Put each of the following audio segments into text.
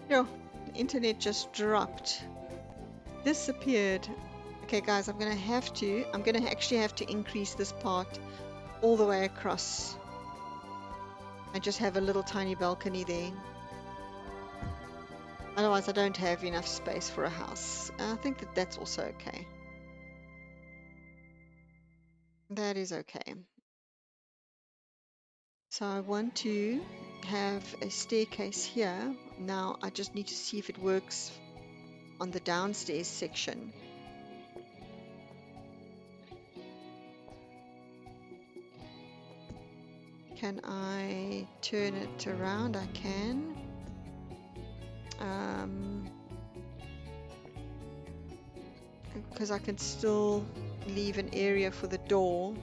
Yo, the internet just dropped. Disappeared. Okay, guys, I'm gonna actually have to increase this part all the way across. I just have a little tiny balcony there. Otherwise, I don't have enough space for a house. I think that that's also okay. That is okay. So I want to have a staircase here. Now I just need to see if it works on the downstairs section. Can I turn it around? I can. Because I can still leave an area for the door.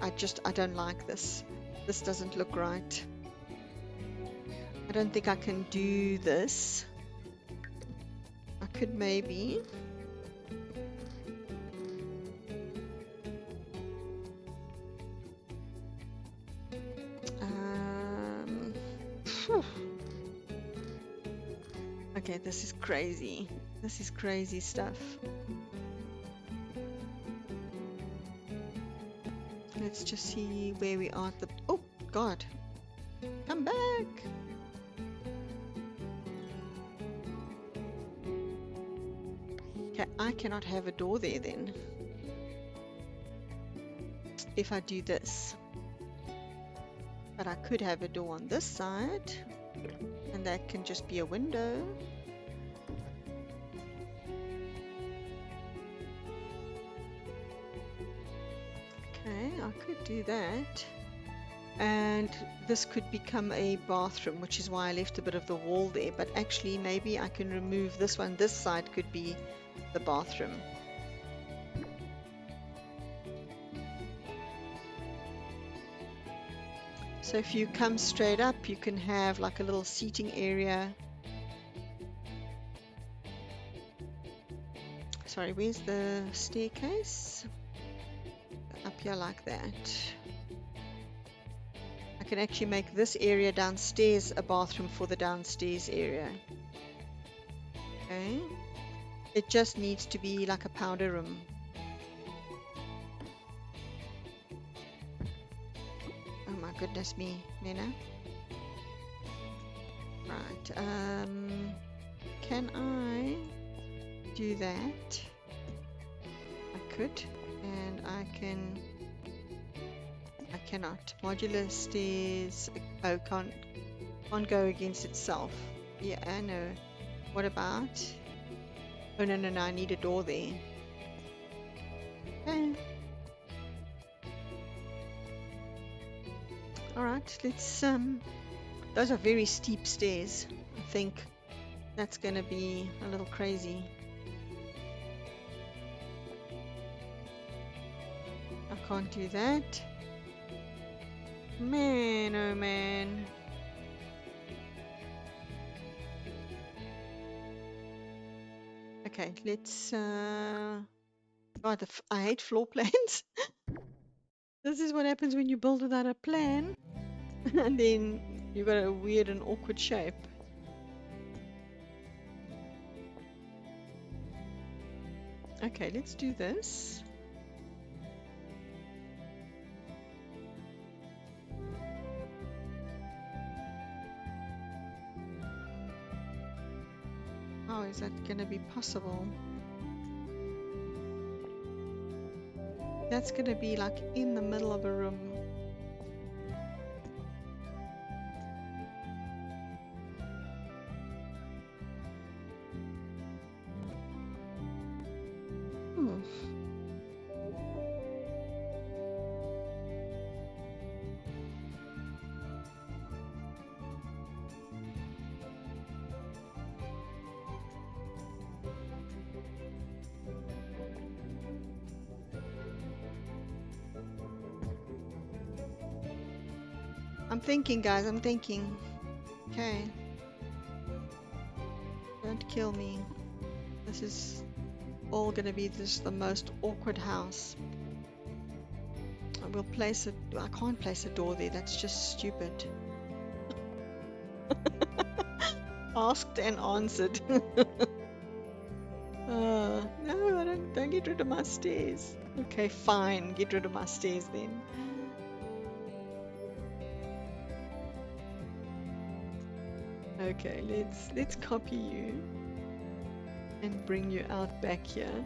I don't like this. This doesn't look right. I don't think I can do this. I could maybe. Okay, this is crazy. This is crazy stuff. Let's just see where we are at the... Oh, God. Come back. Okay, I cannot have a door there then. If I do this. But I could have a door on this side. And that can just be a window. Okay, I could do that. And this could become a bathroom, which is why I left a bit of the wall there. But actually, maybe I can remove this one. This side could be the bathroom. So if you come straight up, you can have like a little seating area. Sorry, where's the staircase? Up here like that. I can actually make this area downstairs a bathroom for the downstairs area. Okay. It just needs to be like a powder room. Oh my goodness me, Nina. Right, can I do that? I could, and I cannot. Modular stairs, oh, can't go against itself. Yeah, I know. What about? Oh, no, I need a door there. Okay. Alright, let's, those are very steep stairs. I think that's gonna be a little crazy. I can't do that. Man, oh man. Okay, let's, God, I hate floor plans. This is what happens when you build without a plan. And then you've got a weird and awkward shape. Okay, let's do this. How is that gonna be possible? That's gonna be like in the middle of a room. I'm thinking, guys, I'm thinking. Okay. Don't kill me. This is all gonna be just the most awkward house. I will place it. I can't place a door there. That's just stupid. Asked and answered. No, I don't get rid of my stairs. Okay, fine, get rid of my stairs then. Okay, let's copy you and bring you out back here.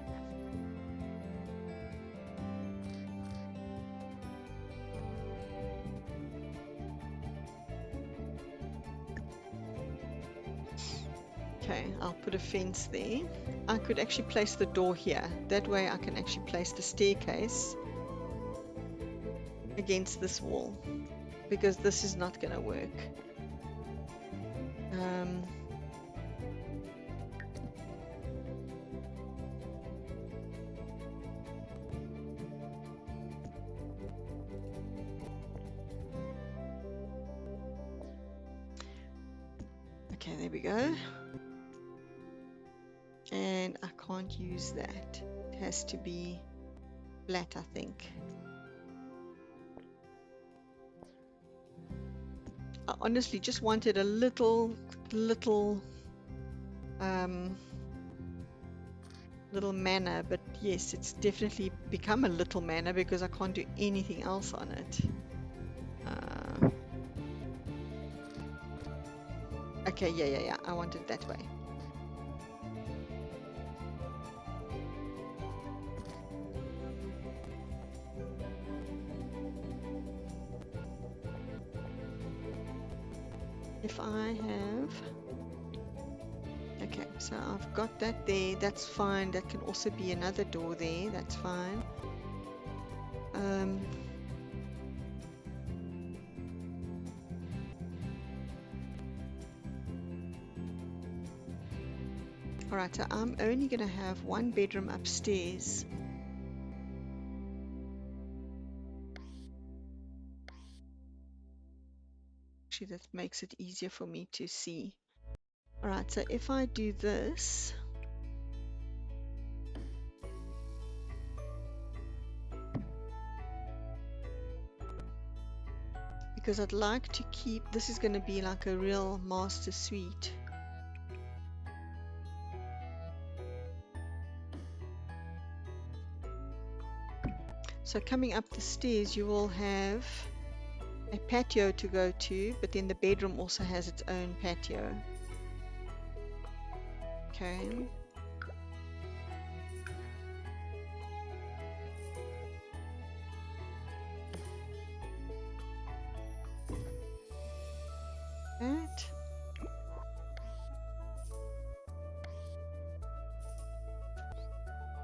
Okay, I'll put a fence there. I could actually place the door here. That way I can actually place the staircase against this wall, because this is not going to work. Okay, there we go. And I can't use that. It has to be flat, I think. I honestly just wanted a little manor, but yes, it's definitely become a little manor because I can't do anything else on it. Okay, yeah, I want it that way. If I have, okay, so I've got that there, that's fine. That can also be another door there, that's fine. Alright, so I'm only going to have one bedroom upstairs. Actually, that makes it easier for me to see. Alright, so if I do this, because I'd like to keep, this is going to be like a real master suite. So coming up the stairs, you will have a patio to go to, but then the bedroom also has its own patio. Okay. That.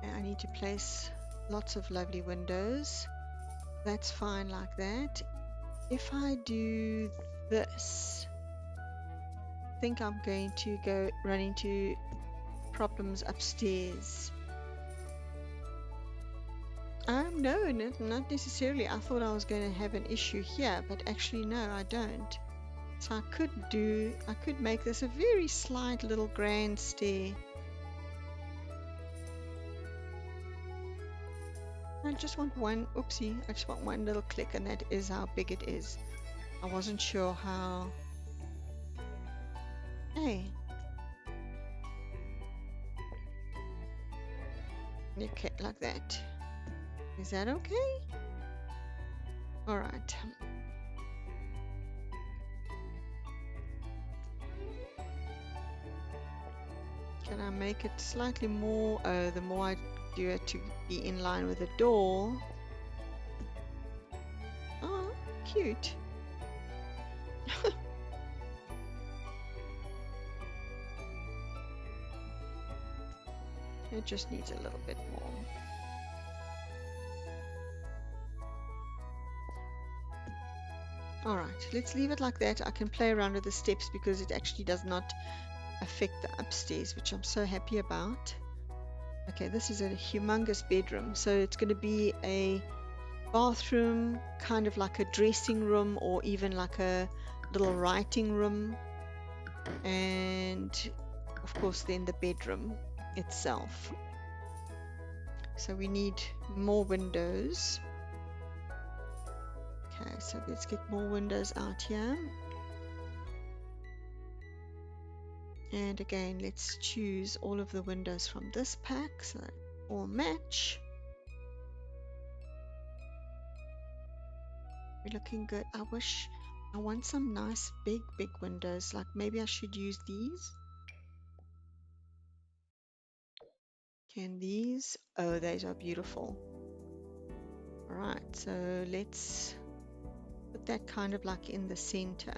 And I need to place lots of lovely windows. That's fine like that. If I do this, I think I'm going to run into problems upstairs. No, not necessarily. I thought I was going to have an issue here, but actually no, I don't. So I could make this a very slight little grand stair. I just want one, oopsie, I just want one little click, and that is how big it is. I wasn't sure how. Hey. Okay, like that. Is that okay? All right. Can I make it slightly more? The more I do it to be in line with the door. Oh, cute. It just needs a little bit more. Alright, let's leave it like that. I can play around with the steps because it actually does not affect the upstairs, which I'm so happy about. Okay, this is a humongous bedroom. So it's going to be a bathroom, kind of like a dressing room, or even like a little writing room. And of course then the bedroom itself. So we need more windows. Okay, so let's get more windows out here. And again, let's choose all of the windows from this pack so that all match. We're looking good. I want some nice big windows. Like maybe I should use these. Can these? Oh, those are beautiful. All right, so let's put that kind of like in the center,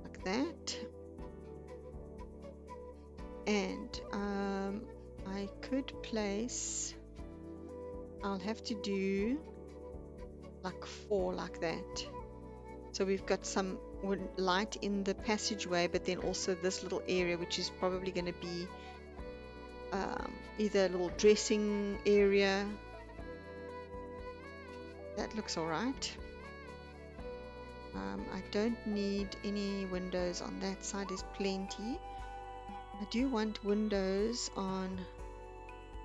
like that. And I could place, I'll have to do like 4 like that. So we've got some light in the passageway, but then also this little area, which is probably going to be either a little dressing area. That looks all right. I don't need any windows on that side. There's plenty. I do want windows on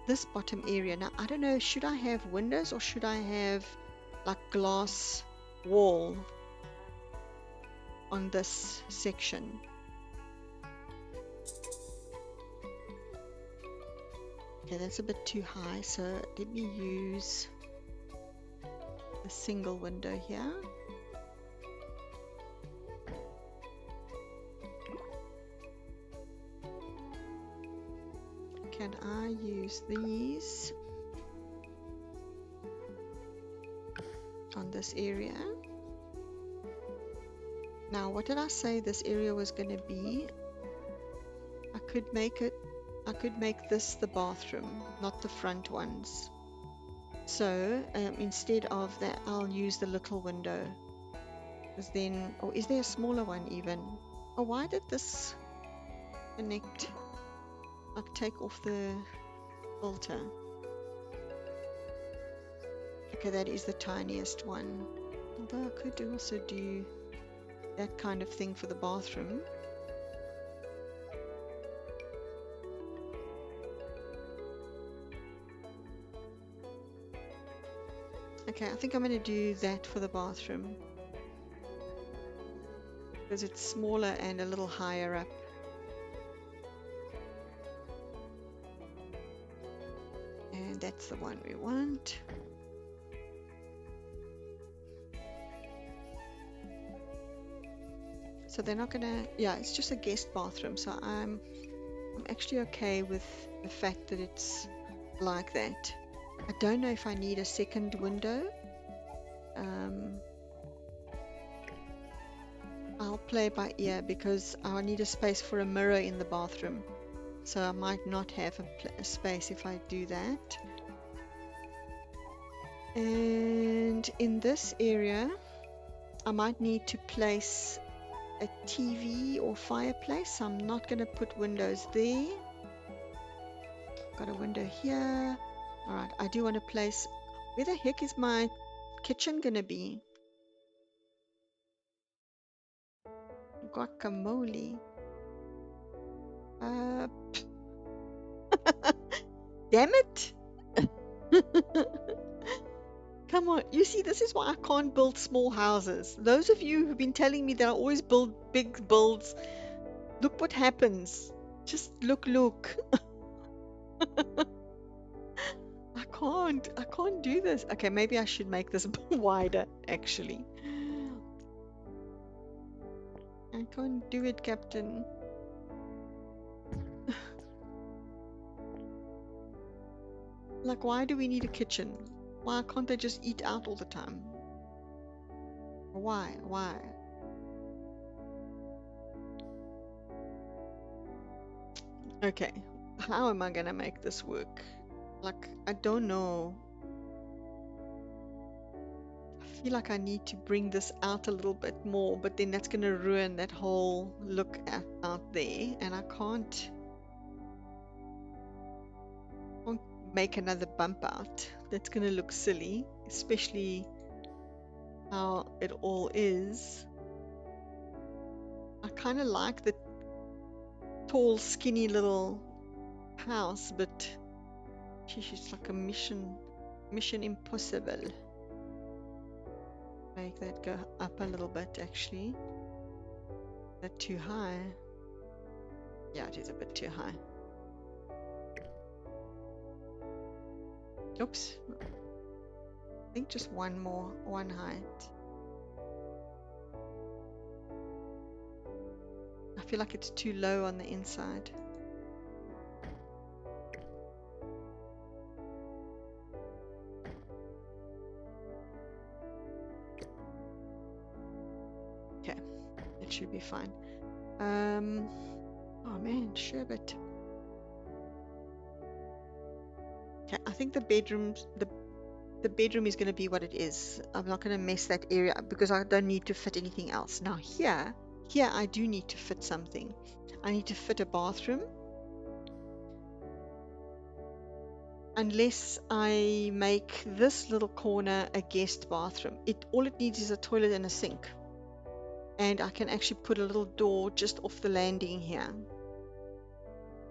this bottom area. Now, I don't know, should I have windows or should I have like glass wall on this section? Okay, that's a bit too high, so let me use a single window here. Can I use these on this area? Now, what did I say this area was going to be? I could make this the bathroom, not the front ones. So instead of that, I'll use the little window. Because then, or is there a smaller one even? Oh, why did this connect? Like take off the filter. Okay, that is the tiniest one. Although I could also do that kind of thing for the bathroom. Okay, I think I'm going to do that for the bathroom. Because it's smaller and a little higher up. And that's the one we want. So they're not gonna, yeah, it's just a guest bathroom. So I'm actually okay with the fact that it's like that. I don't know if I need a second window. I'll play by ear because I need a space for a mirror in the bathroom. So I might not have a space if I do that. And in this area, I might need to place a TV or fireplace. I'm not going to put windows there. Got a window here. Alright, I do want to place... Where the heck is my kitchen going to be? Guacamole. Damn it! Come on, you see, this is why I can't build small houses. Those of you who've been telling me that I always build big builds, look what happens. Just look. I can't do this. Okay, maybe I should make this wider, actually. I can't do it, Captain. Like, why do we need a kitchen? Why can't they just eat out all the time? Why? Okay, how am I gonna make this work? Like, I don't know. I feel like I need to bring this out a little bit more, but then that's gonna ruin that whole look out there, and I can't make another bump out. That's gonna look silly, especially how it all is. I kind of like the tall, skinny little house, but geez, it's like a mission impossible. Make that go up a little bit, actually. Is that too high? Yeah, it is a bit too high. Oops. I think just one height. I feel like it's too low on the inside. Okay, it should be fine. Oh man, sherbet. Okay, I think the bedroom is going to be what it is. I'm not going to mess that area up because I don't need to fit anything else. Now here I do need to fit something. I need to fit a bathroom. Unless I make this little corner a guest bathroom. All it needs is a toilet and a sink. And I can actually put a little door just off the landing here.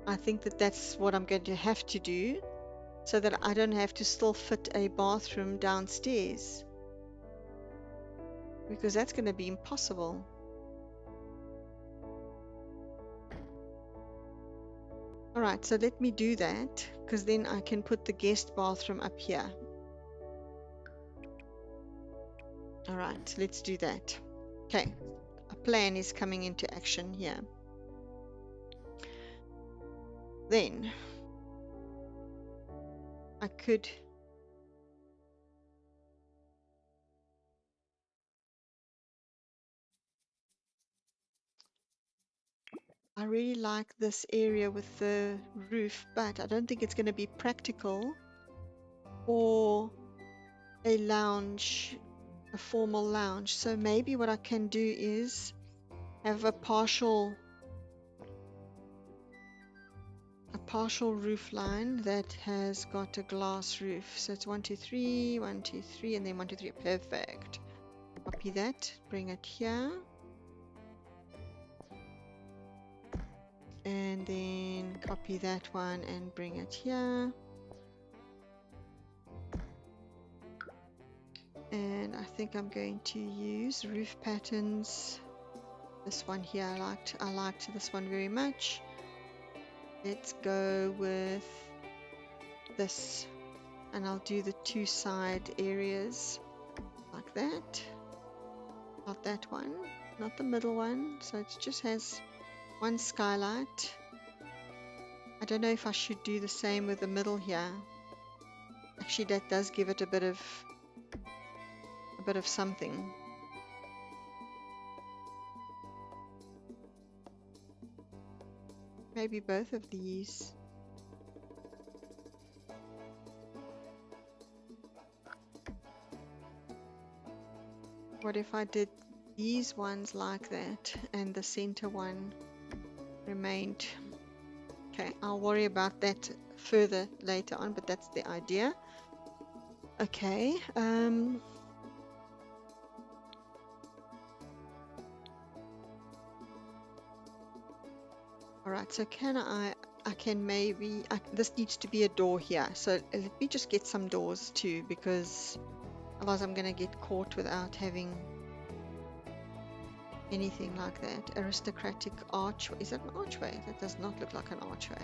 I think that's what I'm going to have to do, so that I don't have to still fit a bathroom downstairs, because that's going to be impossible. Alright, so let me do that, because then I can put the guest bathroom up here. Alright, let's do that. Okay, a plan is coming into action here. Then I could I really like this area with the roof, but I don't think it's going to be practical for a lounge, a formal lounge. So maybe what I can do is have a partial roof line that has got a glass roof. So it's 1 2 3 1 2 3 and then 1 2 3. Perfect. Copy that, bring it here, and then copy that one and bring it here. And I think I'm going to use roof patterns. This one here I liked this one very much. Let's go with this, and I'll do the 2 side areas like that. Not that one, not the middle one, so it just has one skylight. I don't know if I should do the same with the middle here. Actually, that does give it a bit of something. Maybe both of these. What if I did these ones like that and the center one remained? Okay, I'll worry about that further later on, but that's the idea. Okay, alright, so this needs to be a door here, so let me just get some doors too, because otherwise I'm going to get caught without having anything like that. Aristocratic archway. Is that an archway? That does not look like an archway.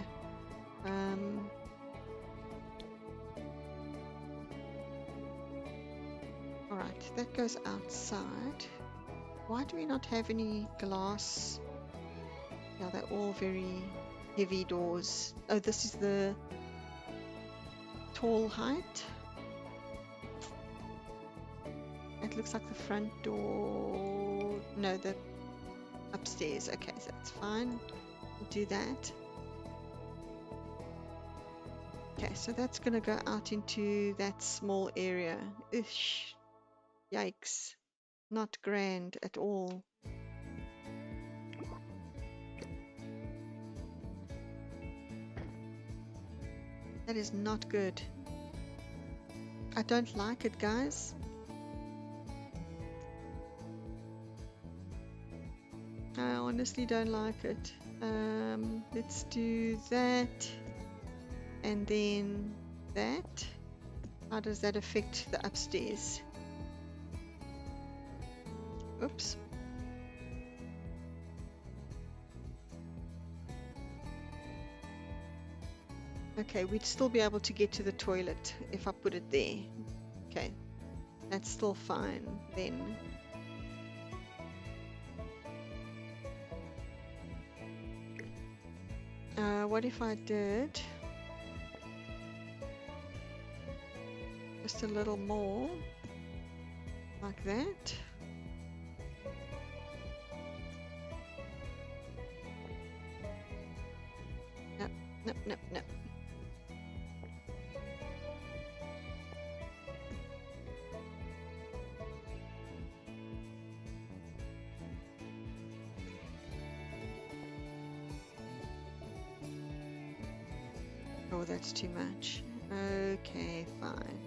Alright, that goes outside. Why do we not have any glass? Yeah, they're all very heavy doors. Oh, this is the tall height. It looks like the front door. No, the upstairs. Okay, so that's fine. We'll do that. Okay, so that's going to go out into that small area. Ish. Yikes. Not grand at all. That is not good. I don't like it, guys. I honestly don't like it. Let's do that. And then that. How does that affect the upstairs? Oops. Okay, we'd still be able to get to the toilet if I put it there. Okay, that's still fine then. What if I did just a little more like that? Nope, nope, nope, nope. Oh, that's too much. Okay, fine.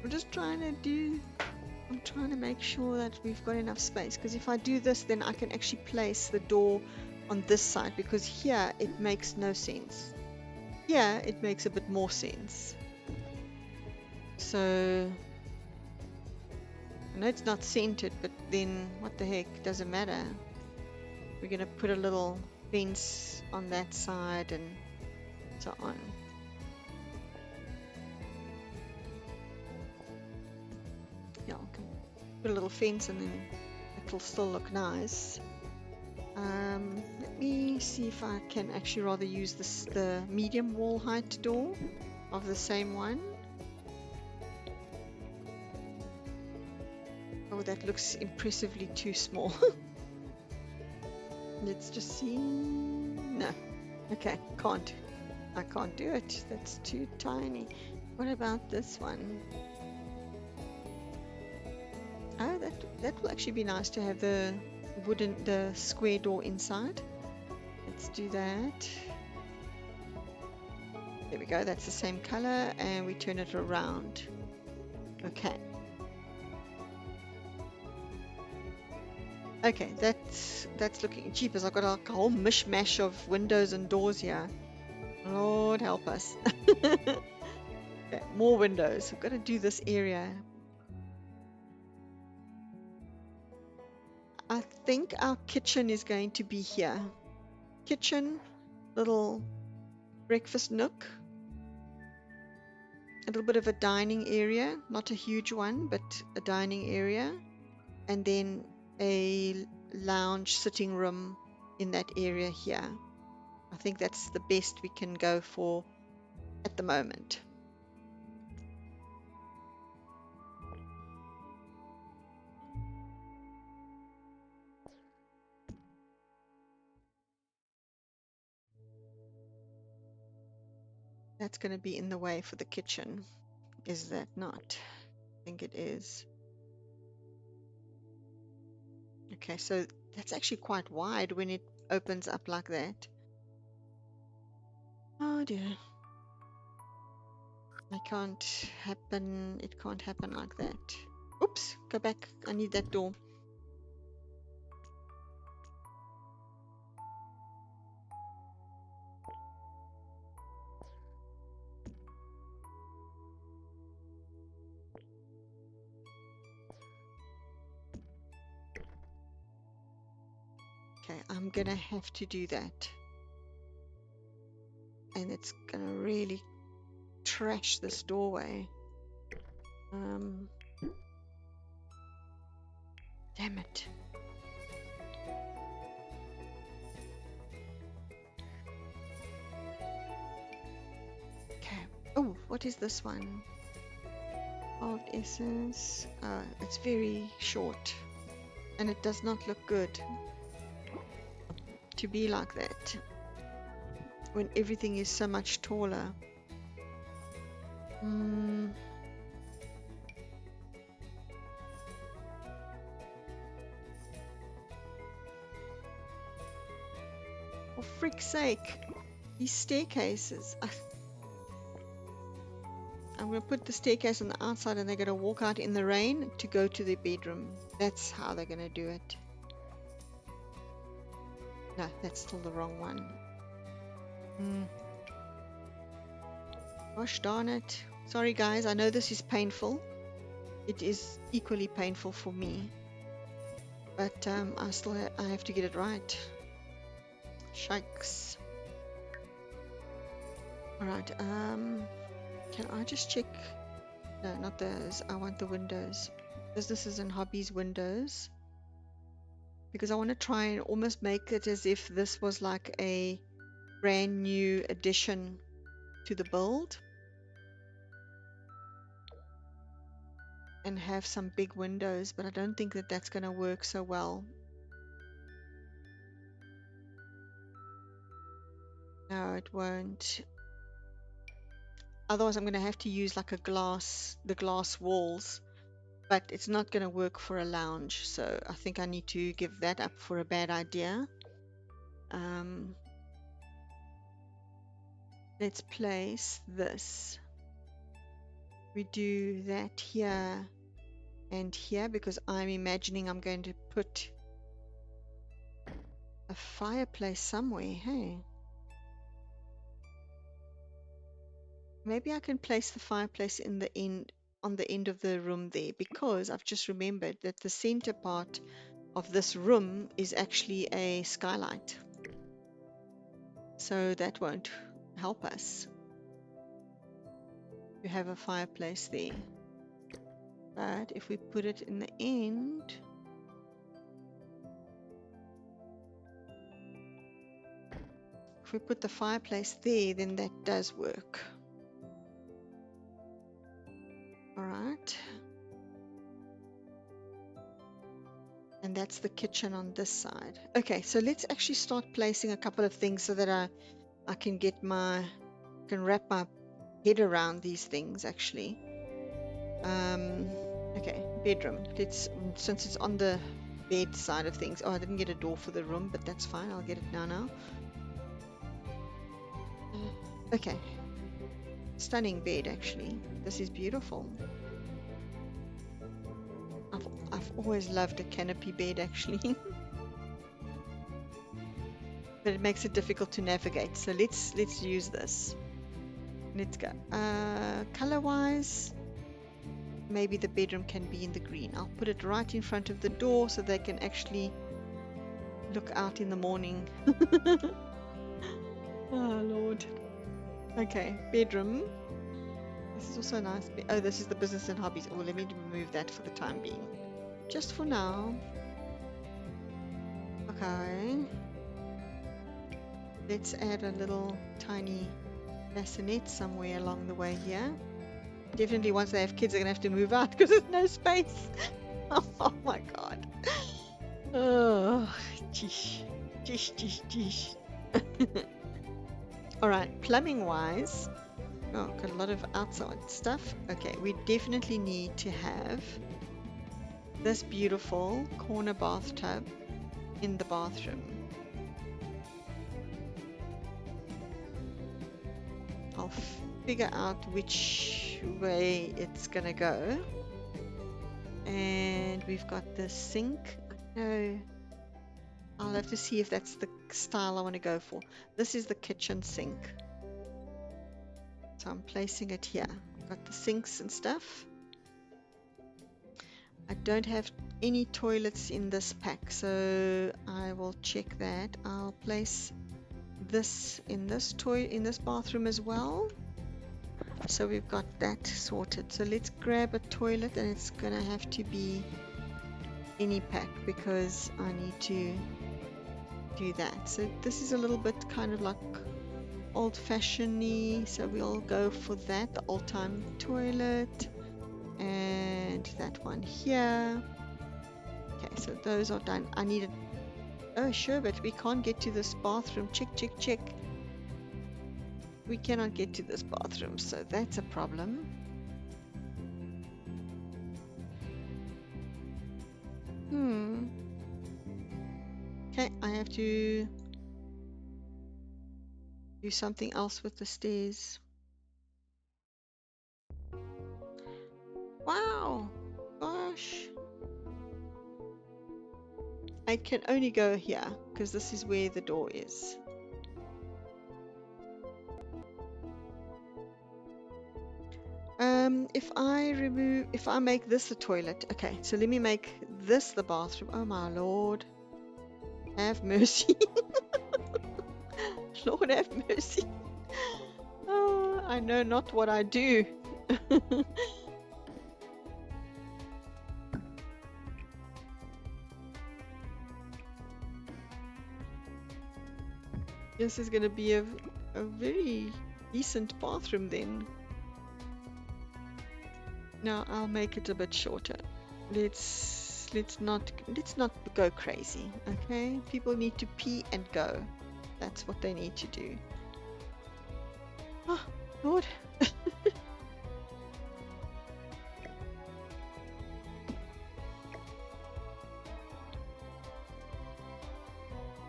I'm just trying to make sure that we've got enough space, because if I do this, then I can actually place the door on this side, because here it makes no sense. Here it makes a bit more sense. So I know it's not centered, but then what the heck, doesn't matter. We're going to put a little fence on that side and so on. Yeah, I can put a little fence and then it'll still look nice. Let me see if I can actually rather use the medium wall height door of the same one. Oh, that looks impressively too small. Let's just see. No. Okay, can't. I can't do it. That's too tiny. What about this one? Oh, that will actually be nice to have the square door inside. Let's do that. There we go. That's the same color, and we turn it around. Okay. Okay, that's looking cheap, as I've got a whole mishmash of windows and doors here. Lord help us. Okay, more windows. We've got to do this area. I think our kitchen is going to be here. Kitchen, little breakfast nook, a little bit of a dining area, not a huge one, but a dining area, and then a lounge sitting room in that area here. I think that's the best we can go for at the moment. That's going to be in the way for the kitchen, is that not? I think it is. Okay, so that's actually quite wide when it opens up like that. Oh dear. It can't happen like that. Oops, go back. I need that door. Okay, I'm gonna have to do that. And it's gonna really trash this doorway. Damn it. Okay. Oh, what is this one? Carved essence. It's very short. And it does not look good to be like that when everything is so much taller. For frick's sake, these staircases. I'm going to put the staircase on the outside and they're going to walk out in the rain to go to their bedroom. That's how they're going to do it. No, that's still the wrong one. Gosh darn it. Sorry guys, I know this is painful. It is equally painful for me. But I have to get it right. Shikes. All right. Can I just check? No, not those. I want the windows. Businesses and hobbies windows. Because I want to try and almost make it as if this was like a brand new addition to the build. And have some big windows, but I don't think that that's going to work so well. No, it won't. Otherwise, I'm going to have to use like the glass walls, but it's not going to work for a lounge. So I think I need to give that up for a bad idea. Let's place this. We do that here and here because I'm imagining I'm going to put a fireplace somewhere. Hey. Maybe I can place the fireplace in the end, on the end of the room there, because I've just remembered that the center part of this room is actually a skylight. So that won't help us to have a fireplace there. But if we put it in the end, if we put the fireplace there, then that does work. All right. And that's the kitchen on this side. Okay, so let's actually start placing a couple of things so that I can wrap my head around these things actually. Okay, bedroom. Since it's on the bed side of things. Oh, I didn't get a door for the room, but that's fine. I'll get it now. Okay. Stunning bed actually. This is beautiful. I've always loved a canopy bed actually. But it makes it difficult to navigate. So let's use this. Let's go. Color wise, maybe the bedroom can be in the green. I'll put it right in front of the door so they can actually look out in the morning. Oh Lord. Okay, bedroom. This is also nice. Oh, this is the business and hobbies. Oh, let me remove that for the time being. Just for now. Okay. Let's add a little tiny bassinet somewhere along the way here. Definitely once they have kids, they're going to have to move out because there's no space. Oh my God. Oh, geesh. Geesh. Alright, plumbing wise. Oh, got a lot of outside stuff. Okay, we definitely need to have this beautiful corner bathtub in the bathroom. I'll figure out which way it's gonna go. And we've got the sink. No, I'll have to see if that's the style I want to go for. This is the kitchen sink. So I'm placing it here. Got the sinks and stuff. I don't have any toilets in this pack, so I will check that. I'll place this in this bathroom as well. So we've got that sorted. So let's grab a toilet, and it's gonna have to be any pack because I need to do that. So this is a little bit kind of like old-fashioned-y, so we'll go for that, the old-time toilet, and that one here. Okay, so those are done. I need oh sure, but we can't get to this bathroom. Check. We cannot get to this bathroom, so that's a problem. Okay, I have to do something else with the stairs. Wow, gosh. I can only go here because this is where the door is. If I make this a toilet, okay, so let me make this the bathroom. Oh my Lord, have mercy. Lord have mercy. Oh. I know not what I do. This is going to be a very decent bathroom then. Now I'll make it a bit shorter. Let's not go crazy, okay? People need to pee and go. That's what they need to do. Oh, Lord.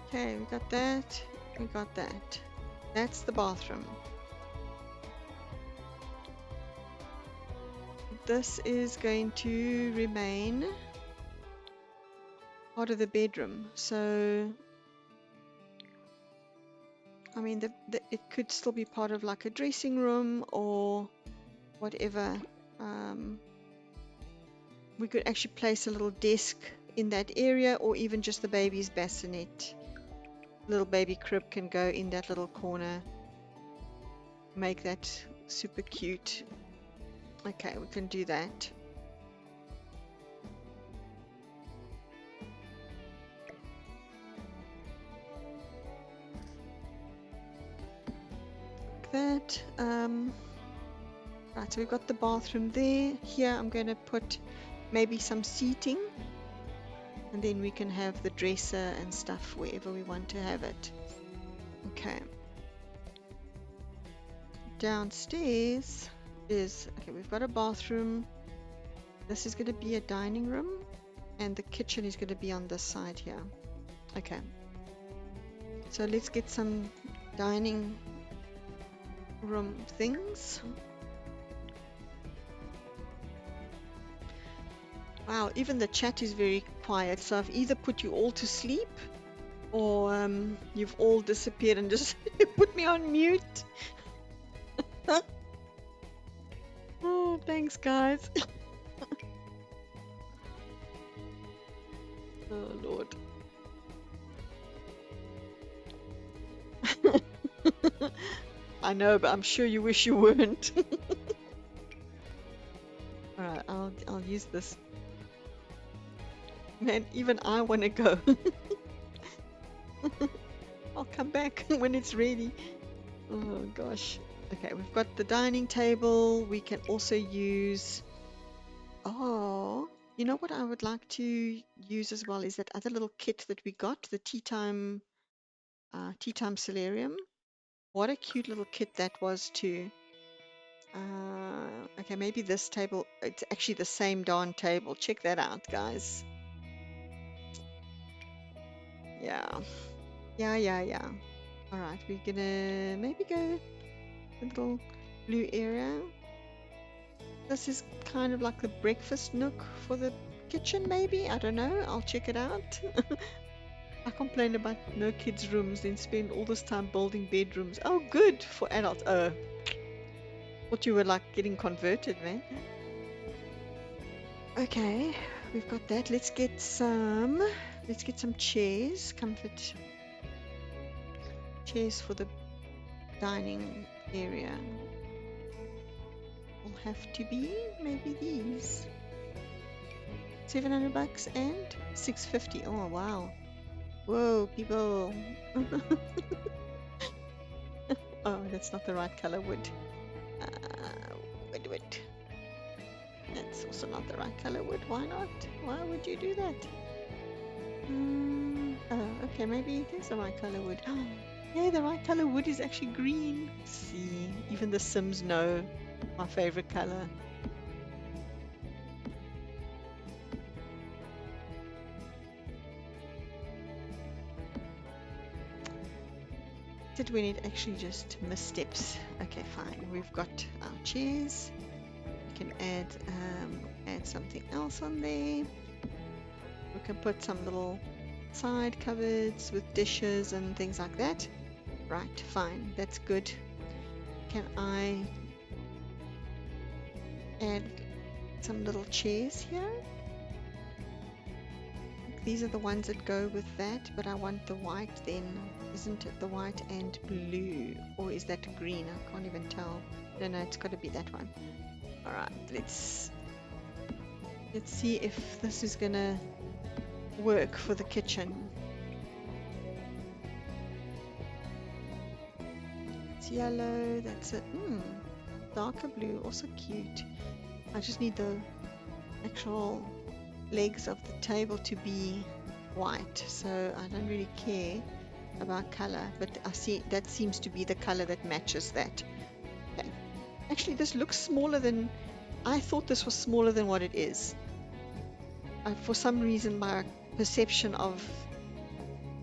Okay, we got that. We got that. That's the bathroom. This is going to remain part of the bedroom. So, I mean, it could still be part of like a dressing room or whatever. We could actually place a little desk in that area, or even just the baby's bassinet. Little baby crib can go in that little corner. Make that super cute. Okay, we can do that. Like that. Right, so we've got the bathroom there. Here I'm going to put maybe some seating, and then we can have the dresser and stuff wherever we want to have it. Okay. Downstairs is, okay, we've got a bathroom. This is going to be a dining room, and the kitchen is going to be on this side here. Okay. So let's get some dining room things. Wow, even the chat is very quiet. So I've either put you all to sleep, or you've all disappeared and just put me on mute. Oh, thanks, guys. Oh, Lord. I know, but I'm sure you wish you weren't. All right, I'll use this. Man, even I want to go. I'll come back when it's ready. Oh gosh. Okay, we've got the dining table. We can also use, oh, you know what I would like to use as well is that other little kit that we got, the tea time solarium. What a cute little kit that was too. Okay, maybe this table, it's actually the same darn table. Check that out, guys. Yeah. All right, we're gonna maybe go a little blue area. This is kind of like the breakfast nook for the kitchen, maybe. I don't know. I'll check it out. I complain about no kids' rooms, then spend all this time building bedrooms. Oh, good for adults. Oh, thought you were like getting converted, man. Okay, we've got that. Let's get some chairs, comfort chairs for the dining area. Will have to be maybe these. $700 and $650. Oh wow! Whoa, people! Oh, that's not the right color wood. Wood. That's also not the right color wood. Why not? Why would you do that? Oh, okay, maybe it is the right color wood. Yeah, the right color wood is actually green. See, even the Sims know my favorite color. Did we need actually just missteps? Okay, fine. We've got our chairs. We can add something else on there. We can put some little side cupboards with dishes and things like that. Right, fine. That's good. Can I add some little chairs here? Like these are the ones that go with that, but I want the white then. Isn't it the white and blue? Or is that green? I can't even tell. No, it's got to be that one. Alright, let's see if this is gonna work for the kitchen. It's yellow, that's it. Darker blue, also cute. I just need the actual legs of the table to be white, so I don't really care about color, but I see that seems to be the color that matches that. Okay. Actually, this looks smaller than I thought. This was smaller than what it is. For some reason, my perception of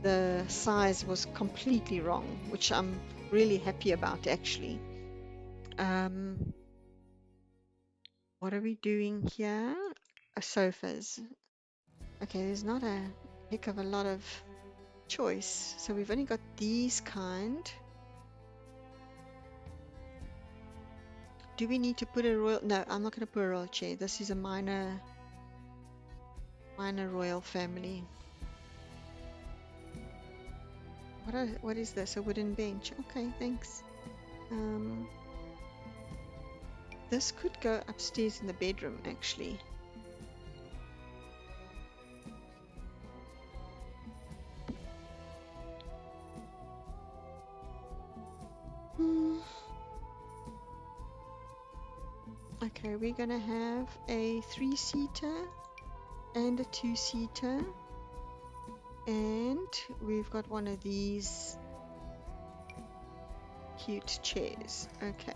the size was completely wrong, which I'm really happy about, actually. What are we doing here? Sofas. Okay, there's not a heck of a lot of choice. So we've only got these kind. Do we need to put a royal? No, I'm not going to put a royal chair. This is a minor royal family. What is this? A wooden bench. Okay, thanks. This could go upstairs in the bedroom, actually. Okay, we're gonna have a 3-seater and a 2-seater, and we've got one of these cute chairs. Okay,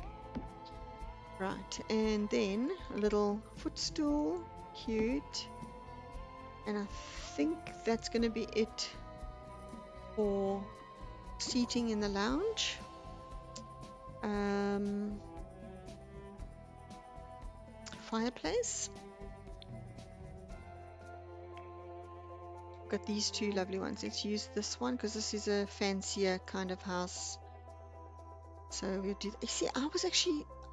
right, and then a little footstool, cute, and I think that's gonna be it for seating in the lounge. Fireplace. Got these two lovely ones. Let's use this one because this is a fancier kind of house. So we'll do. You see,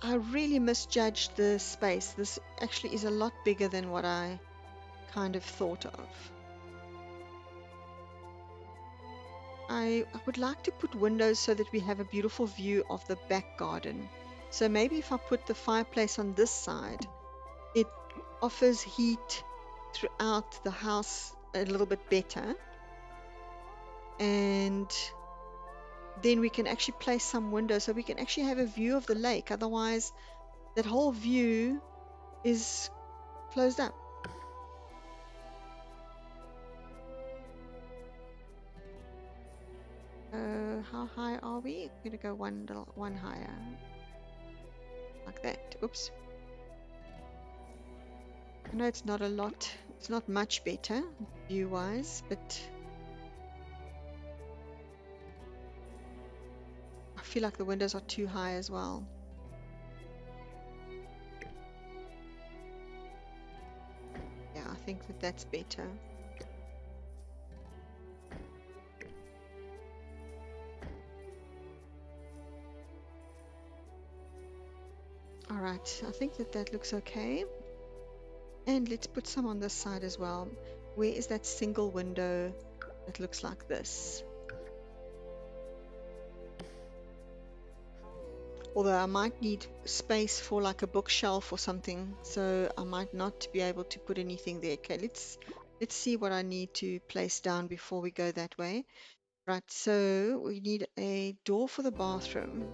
I really misjudged the space. This actually is a lot bigger than what I kind of thought of. I would like to put windows so that we have a beautiful view of the back garden. So maybe if I put the fireplace on this side, it offers heat throughout the house a little bit better, and then we can actually place some windows so we can actually have a view of the lake. Otherwise, that whole view is closed up. How high are we? I'm gonna go one higher, like that. Oops. I know it's not a lot. It's not much better view-wise, but I feel like the windows are too high as well. Yeah, I think that's better. Alright, I think that looks okay. And let's put some on this side as well. Where is that single window that looks like this? Although I might need space for like a bookshelf or something, so I might not be able to put anything there. Okay, let's see what I need to place down before we go that way. Right, so we need a door for the bathroom.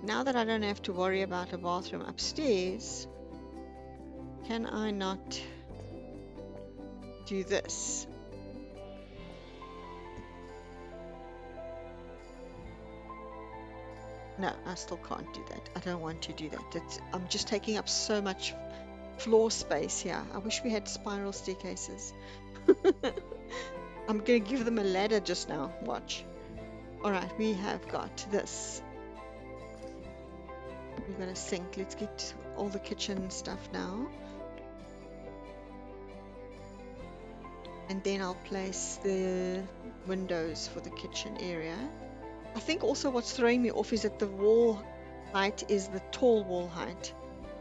Now that I don't have to worry about a bathroom upstairs, can I not do this? No, I still can't do that. I don't want to do that. I'm just taking up so much floor space here. I wish we had spiral staircases. I'm going to give them a ladder just now. Watch. Alright, we have got this. We've got a sink. Let's get all the kitchen stuff now. and then I'll place the windows for the kitchen area. I think also what's throwing me off is that the wall height is the tall wall height.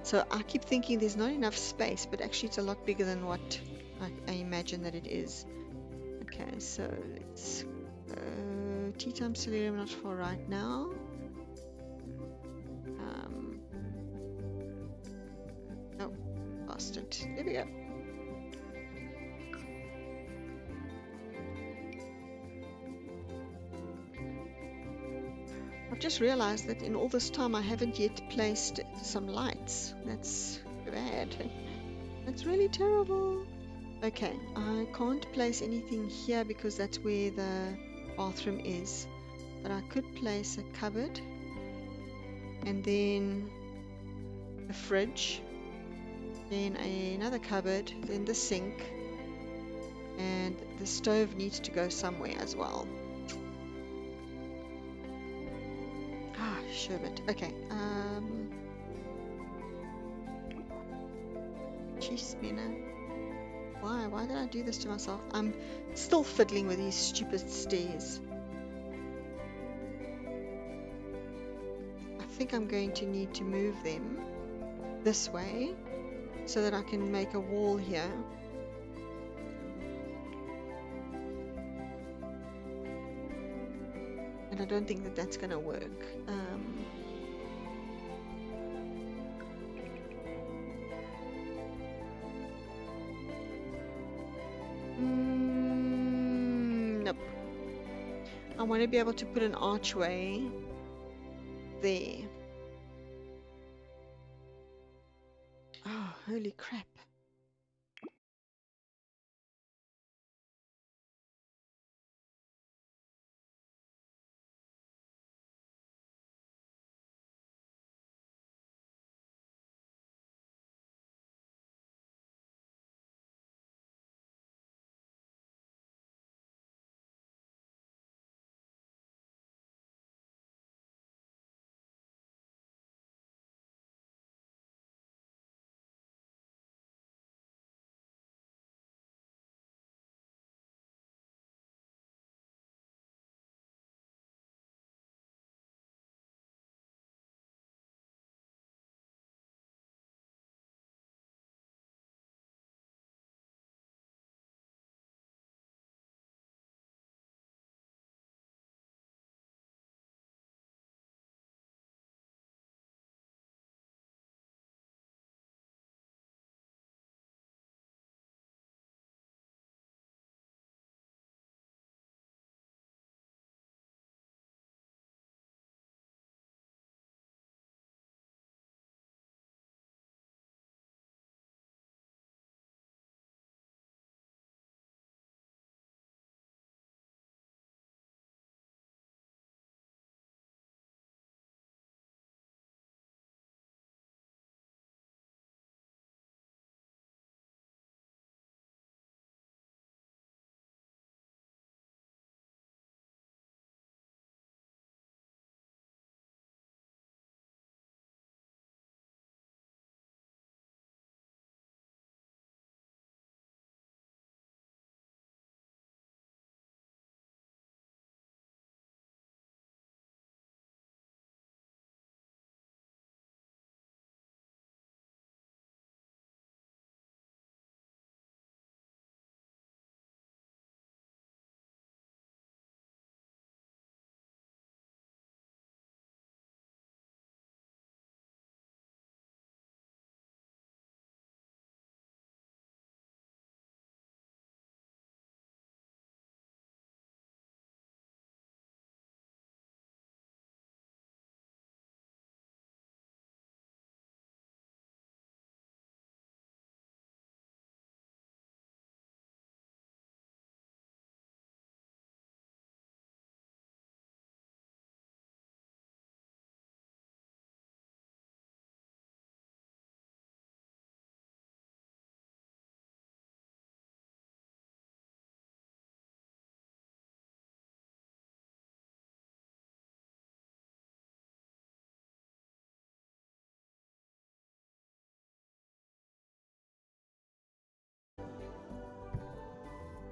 So I keep thinking there's not enough space, but actually it's a lot bigger than what I imagine that it is. Okay, so let's tea time solarium, not for right now. Oh, bastard. There we go. I've just realized that in all this time I haven't yet placed some lights. That's bad. That's really terrible. Okay, I can't place anything here because that's where the bathroom is. But I could place a cupboard and then a fridge, then another cupboard, then the sink, and the stove needs to go somewhere as well. Ah, sherbet. Okay. Jeez, Mina. Why did I do this to myself? I'm still fiddling with these stupid stairs. I think I'm going to need to move them this way so that I can make a wall here. And I don't think that that's going to work. Nope. I want to be able to put an archway there. Oh, holy crap.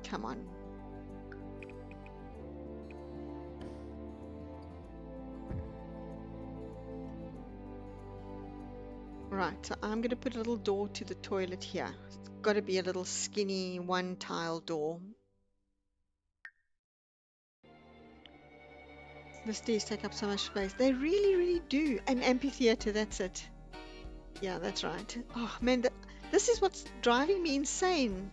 Come on. Right, so I'm going to put a little door to the toilet here. It's got to be a little skinny one tile door. The stairs take up so much space. They really, really do. An amphitheater, that's it. Yeah, that's right. Oh man, this is what's driving me insane.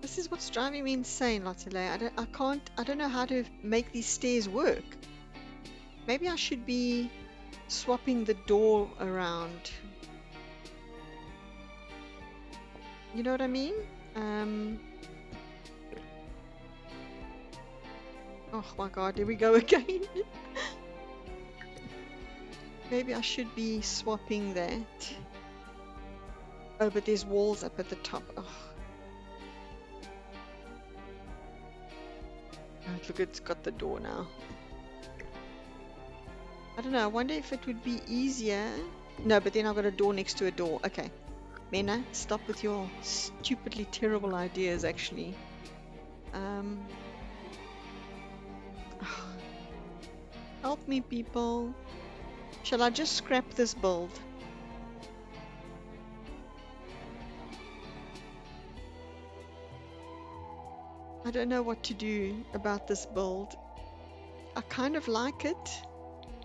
This is what's driving me insane, Lottile. I don't know how to make these stairs work. Maybe I should be swapping the door around. You know what I mean? Oh my god, here we go again. Maybe I should be swapping that. Oh, but there's walls up at the top. Oh. Look, it's got the door now. I don't know, I wonder if it would be easier. No, but then I've got a door next to a door. Okay. Mena, stop with your stupidly terrible ideas, actually. Help me, people. Shall I just scrap this build? I don't know what to do about this build. I kind of like it,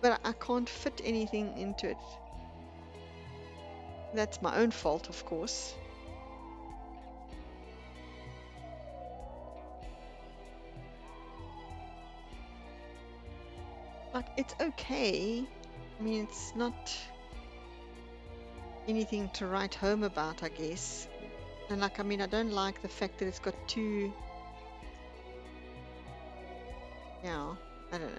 but I can't fit anything into it. That's my own fault, of course. Like, it's okay. I mean, it's not anything to write home about, I guess. And like, I mean, I don't like the fact that it's got two... Yeah, I don't know.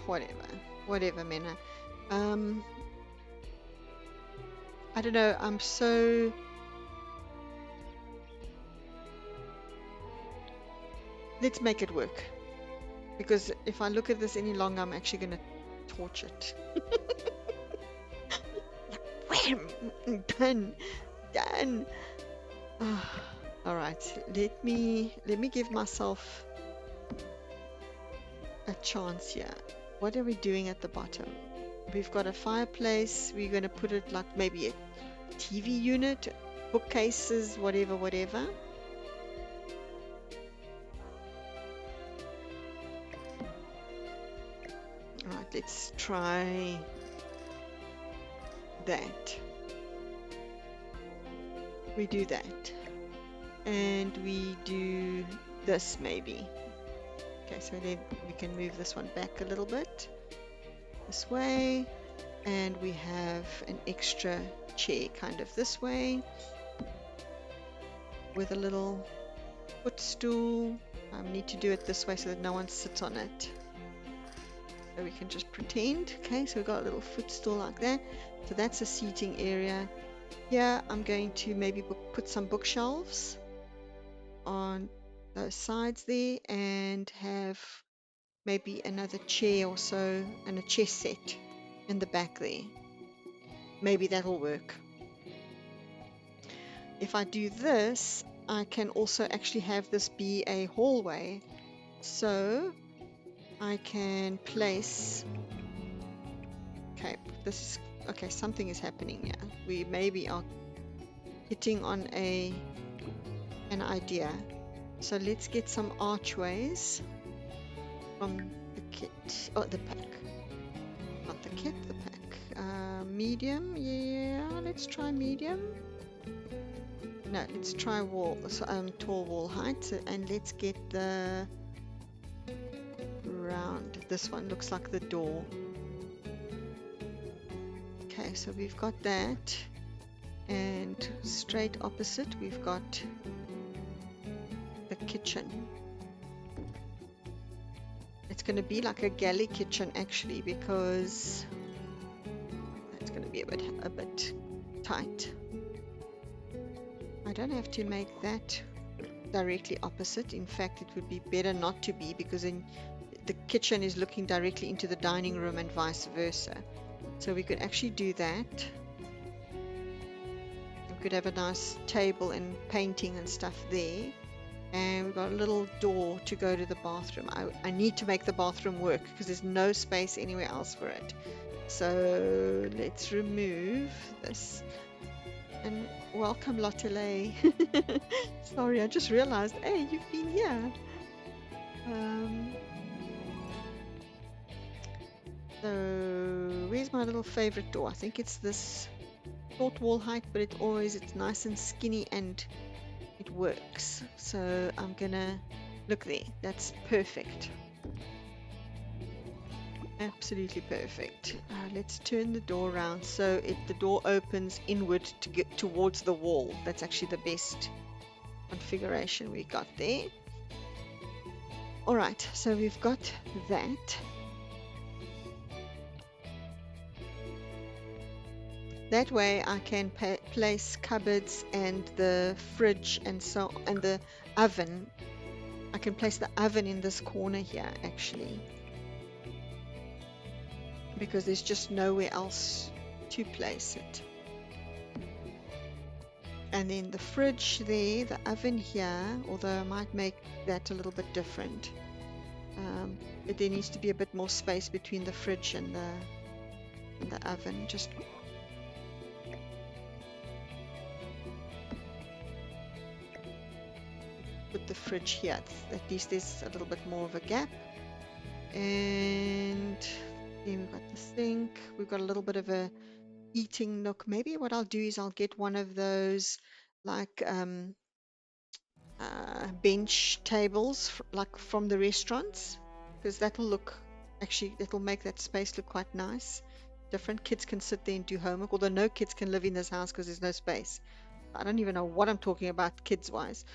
Whatever, Mena. I don't know, I'm so... Let's make it work. Because if I look at this any longer, I'm actually going to torch it. Wham! Done. All right, let me give myself a chance here. What are we doing at the bottom? We've got a fireplace. We're going to put it like maybe a TV unit, bookcases, whatever. Alright, let's try that. We do that. And we do this maybe. Okay, so then we can move this one back a little bit. This way. And we have an extra chair kind of this way. With a little footstool. I need to do it this way so that no one sits on it. So we can just pretend. Okay, so we've got a little footstool like that. So that's a seating area. Here I'm going to maybe put some bookshelves on those sides there and have maybe another chair or so and a chess set in the back there. Maybe that'll work. If I do this, I can also actually have this be a hallway. So I can place... Okay, this is... Okay, something is happening here. We maybe are hitting on an idea. So let's get some archways from the kit. Oh, the pack. Not the kit, the pack. Medium, yeah, let's try medium. No, let's try wall, tall wall height, and let's get the round. This one looks like the door. Okay, so we've got that, and straight opposite we've got the kitchen. It's going to be like a galley kitchen actually, because it's going to be a bit tight. I don't have to make that directly opposite. In fact, it would be better not to be, because then the kitchen is looking directly into the dining room and vice versa. So we could actually do that. could have a nice table and painting and stuff there. And we've got a little door to go to the bathroom. I need to make the bathroom work because there's no space anywhere else for it. So let's remove this. And welcome, Lottele. Sorry, I just realized, hey, you've been here. So where's my little favorite door? I think it's this short wall height, but it's nice and skinny and it works. So I'm gonna look there. That's perfect. Absolutely perfect. Let's turn the door around so the door opens inward to get towards the wall. That's actually the best configuration we got there. All right, so we've got that. That way I can place cupboards and the fridge and the oven. I can place the oven in this corner here actually, because there's just nowhere else to place it. And then the fridge there, the oven here, although I might make that a little bit different. But there needs to be a bit more space between the fridge and the oven. Just put the fridge here. At least there's a little bit more of a gap. And then we've got the sink. We've got a little bit of a eating nook. Maybe what I'll do is I'll get one of those like bench tables like from the restaurants, because that'll make that space look quite nice. Different kids can sit there and do homework, although no kids can live in this house because there's no space. I don't even know what I'm talking about kids wise.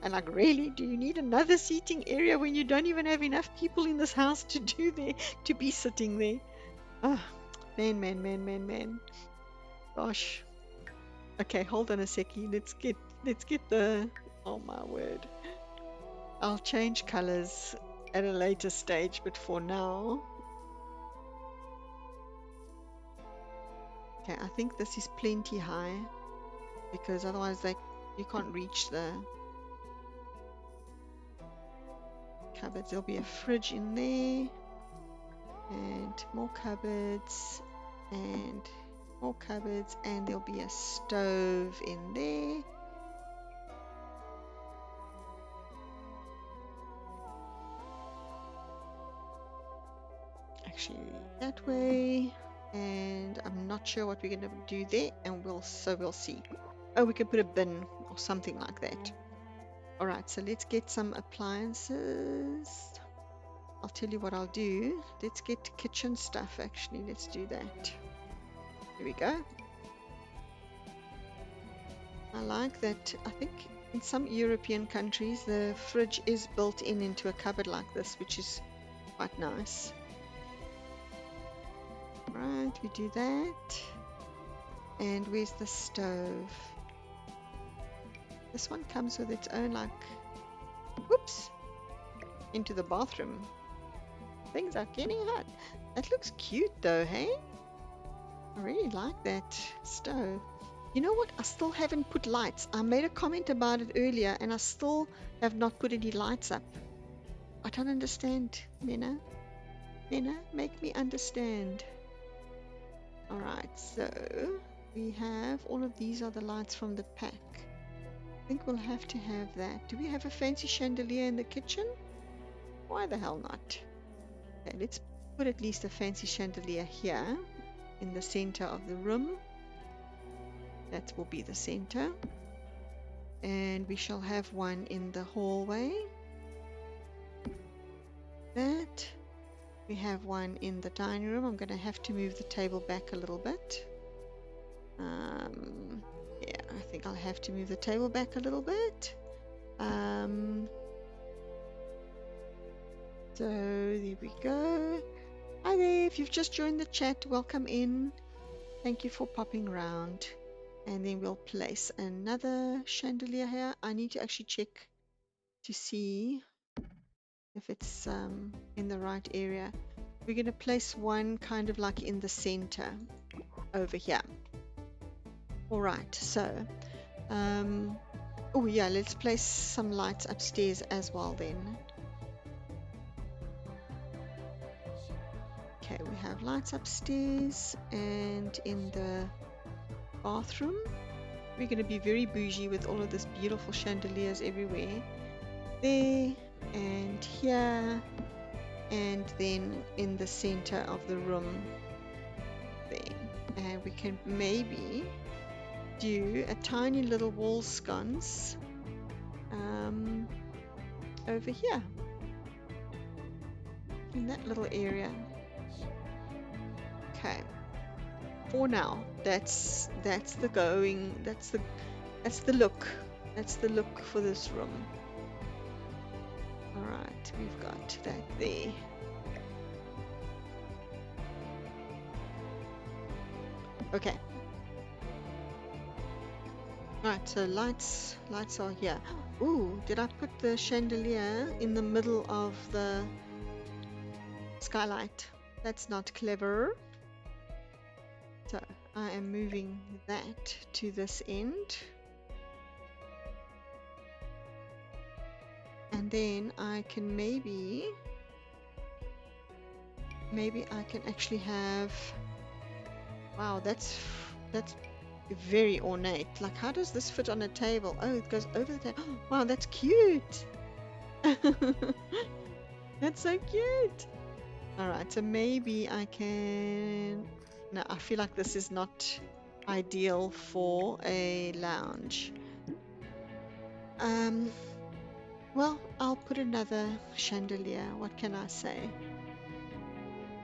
And like, really, do you need another seating area when you don't even have enough people in this house to be sitting there? Oh, man. Gosh. Okay, hold on a seckie. Let's get the, oh my word. I'll change colors at a later stage, but for now. Okay, I think this is plenty high, because otherwise you can't reach the cupboards. There'll be a fridge in there, and more cupboards, and more cupboards, and there'll be a stove in there. Actually, that way. And I'm not sure what we're going to do there, and we'll see. Oh, we could put a bin or something like that. Alright, so let's get some appliances. I'll tell you what I'll do. Let's get kitchen stuff actually. Let's do that. Here we go. I like that. I think in some European countries the fridge is built into a cupboard like this, which is quite nice. Right, we do that. And where's the stove? This one comes with its own, like, whoops, into the bathroom. Things are getting hot. That looks cute though, hey? I really like that stove. You know what? I still haven't put lights. I made a comment about it earlier and I still have not put any lights up. I don't understand, Mena. Mena, make me understand. Alright, so we have all of these are the lights from the pack. I think we'll have to have that. Do we have a fancy chandelier in the kitchen? Why the hell not? Okay, let's put at least a fancy chandelier here in the center of the room. That will be the center. And we shall have one in the hallway. That. We have one in the dining room. I'm going to have to move the table back a little bit. Yeah, I think I'll have to move the table back a little bit. So there we go. Hi there, if you've just joined the chat, welcome in. Thank you for popping around. And then we'll place another chandelier here. I need to actually check to see if it's in the right area. We're going to place one kind of like in the center. over here. All right, so oh yeah, let's place some lights upstairs as well then. Okay, we have lights upstairs, and in the bathroom we're going to be very bougie with all of this beautiful chandeliers everywhere. There and here, and then in the center of the room there. And we can maybe do a tiny little wall sconce over here in that little area. Okay, for now that's the going, that's the look, that's the look for this room. All right, we've got that there. Okay. Right, so lights are here. Ooh, did I put the chandelier in the middle of the skylight? That's not clever. So I am moving that to this end. And then I can maybe I can actually have, wow, that's very ornate. Like, how does this fit on a table? Oh, it goes over the table. Wow, that's cute. That's so cute. All right, so maybe I can, no, I feel like this is not ideal for a lounge. Well, I'll put another chandelier. What can I say?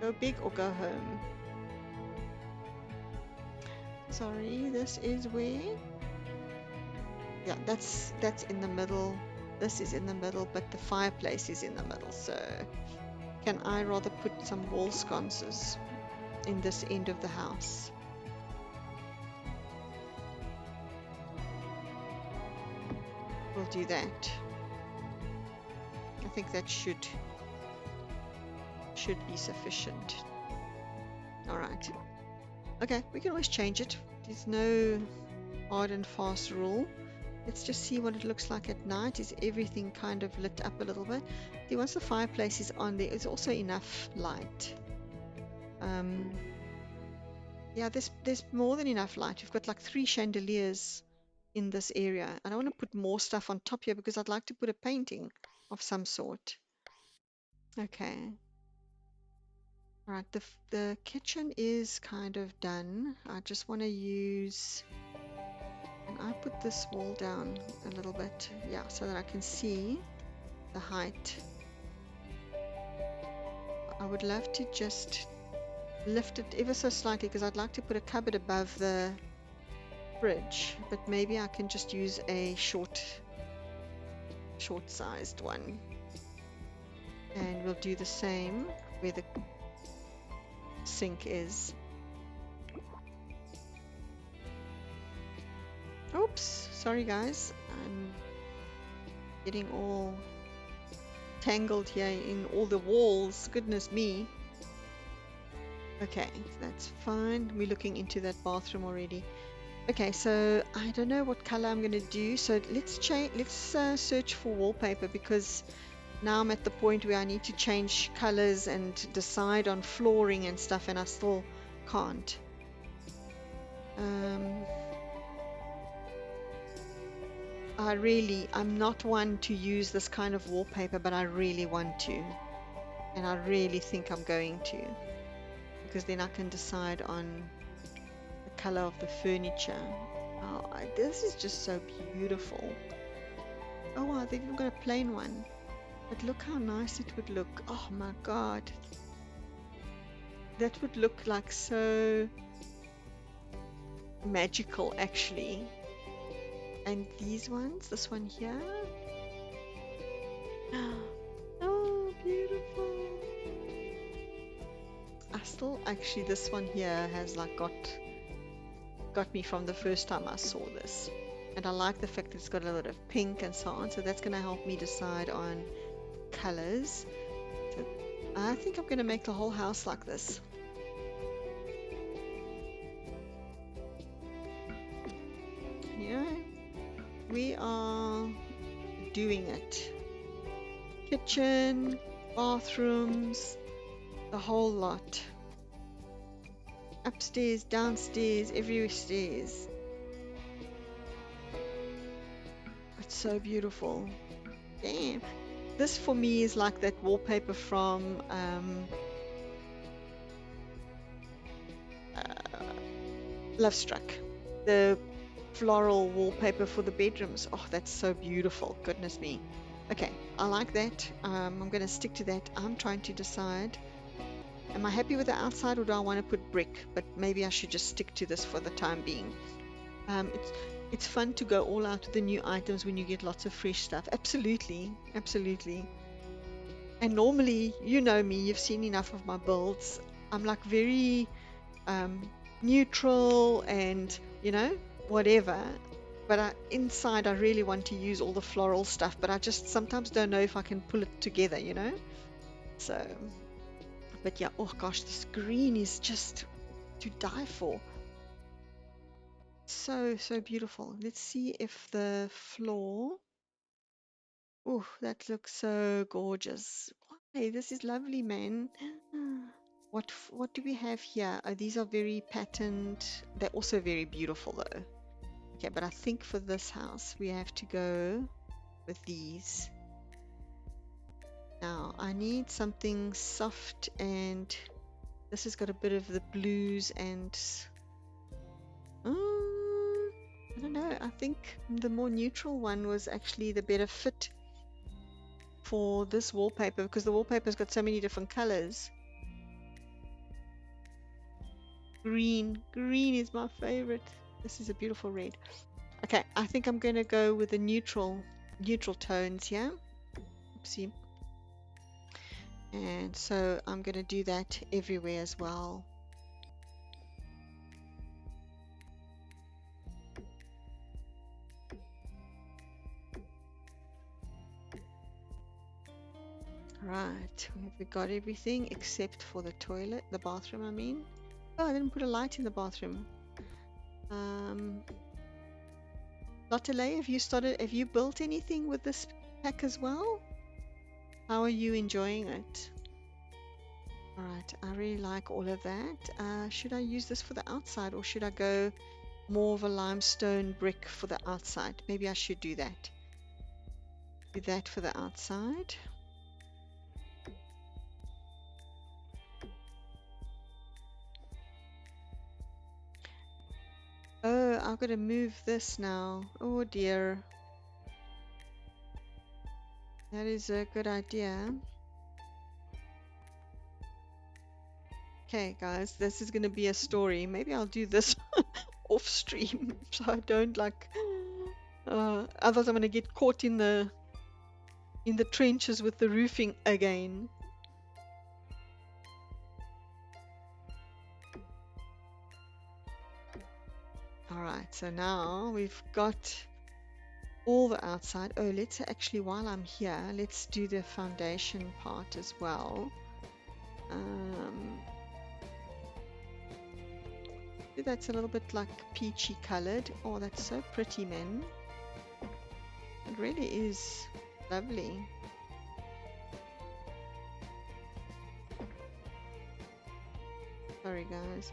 Go big or go home. Sorry, this is where? Yeah, that's in the middle. This is in the middle, but the fireplace is in the middle. So can I rather put some wall sconces in this end of the house? We'll do that. I think that should be sufficient. All right. Okay, we can always change it. There's no hard and fast rule. Let's just see what it looks like at night. Is everything kind of lit up a little bit? See, once the fireplace is on, there is also enough light. Yeah, there's more than enough light. We've got like 3 chandeliers in this area. I don't want to put more stuff on top here because I'd like to put a painting of some sort. Okay. All right, the kitchen is kind of done. I just want to use, and I put this wall down a little bit, yeah, so that I can see the height. I would love to just lift it ever so slightly because I'd like to put a cupboard above the fridge, but maybe I can just use a short-sized one. And we'll do the same where the sink is. Oops, sorry guys, I'm getting all tangled here in all the walls, goodness me. Okay, that's fine. We're looking into that bathroom already. Okay, so I don't know what color I'm going to do, so let's search for wallpaper, because now I'm at the point where I need to change colors and decide on flooring and stuff, and I still can't. I'm not one to use this kind of wallpaper, but I really want to, and I really think I'm going to, because then I can decide on the color of the furniture. Oh, this is just so beautiful. Oh wow, they've even got a plain one. But look how nice it would look. Oh my god. That would look like so magical actually. And these ones, this one here. Oh, beautiful. I still actually, this one here has like got me from the first time I saw this. And I like the fact that it's got a lot of pink and so on. So that's going to help me decide on colors. So I think I'm going to make the whole house like this. we are doing it. Kitchen, bathrooms, the whole lot. Upstairs, downstairs, every stairs. It's so beautiful. Damn. This for me is like that wallpaper from Love Struck. The floral wallpaper for the bedrooms. Oh, that's so beautiful. Goodness me. Okay, I like that. I'm going to stick to that. I'm trying to decide, am I happy with the outside or do I want to put brick? But maybe I should just stick to this for the time being. It's fun to go all out with the new items when you get lots of fresh stuff. Absolutely, absolutely. And normally, you know me, you've seen enough of my builds. I'm like very neutral and, you know, whatever. But inside, I really want to use all the floral stuff, but I just sometimes don't know if I can pull it together, you know? So, but yeah, oh gosh, this green is just to die for. So, so beautiful. Let's see if the floor. Oh, that looks so gorgeous. Hey, this is lovely, man. What do we have here? Oh, these are very patterned. They're also very beautiful though. Okay, but I think for this house we have to go with these. Now I need something soft, and this has got a bit of the blues and I don't know. I think the more neutral one was actually the better fit for this wallpaper, because the wallpaper's got so many different colors. Green is my favorite. This is a beautiful red. Okay, I think I'm going to go with the neutral tones here. Oopsie. And so I'm going to do that everywhere as well. Right, we've got everything except for the toilet, the bathroom I mean. Oh, I didn't put a light in the bathroom. Lottele, have you built anything with this pack as well? How are you enjoying it? Alright, I really like all of that. Should I use this for the outside, or should I go more of a limestone brick for the outside? Maybe I should do that. Do that for the outside. Oh, I've got to move this now. Oh dear. That is a good idea. Okay, guys, this is going to be a story. Maybe I'll do this off stream so I don't like. Otherwise, I'm going to get caught in the trenches with the roofing again. Alright, so now we've got all the outside. Oh, let's actually, while I'm here, let's do the foundation part as well. That's a little bit like peachy colored. Oh, that's so pretty, man. It really is lovely. Sorry guys,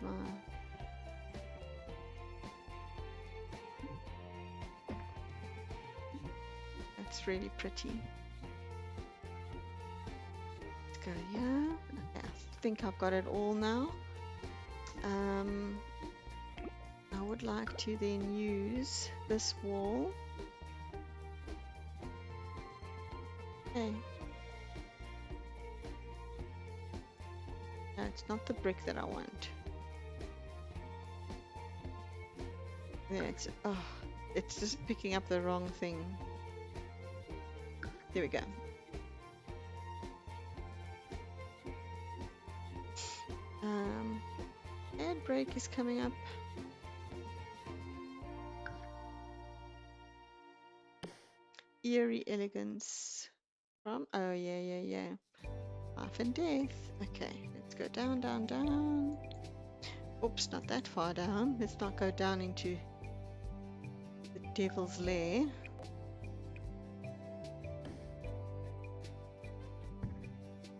that's really pretty. Let's go here. Okay, I think I've got it all now. I would like to then use this wall. Okay. No, it's not the brick that I want. Yeah, it's just picking up the wrong thing. There we go. Add break is coming up. Eerie elegance from, oh yeah. Life and death. Okay, let's go down, down, down. Oops, not that far down. Let's not go down into the devil's lair.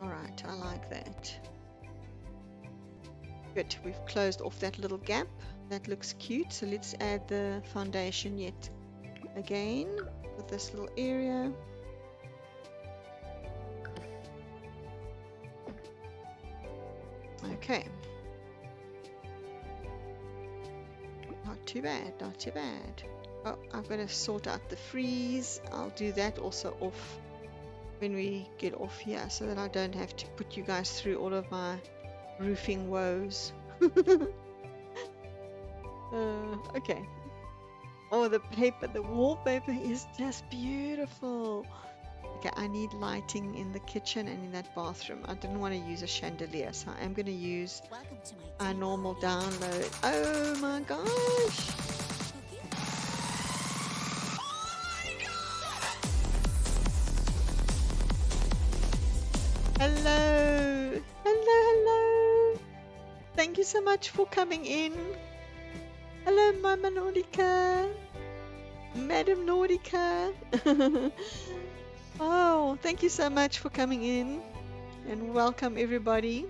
All right, I like that. Good, we've closed off that little gap. That looks cute. So let's add the foundation yet again with this little area. Okay. Not too bad, not too bad. Oh, I've got to sort out the freeze. I'll do that also off when we get off here so that I don't have to put you guys through all of my roofing woes. Okay. Oh, the paper, the wallpaper is just beautiful. Okay, I need lighting in the kitchen and in that bathroom. I didn't want to use a chandelier, so I am going to use a normal download. Oh my gosh! Hello! Hello, hello! Thank you so much for coming in. Hello, Mama Nordica. Madam Nordica. Oh, thank you so much for coming in and welcome everybody.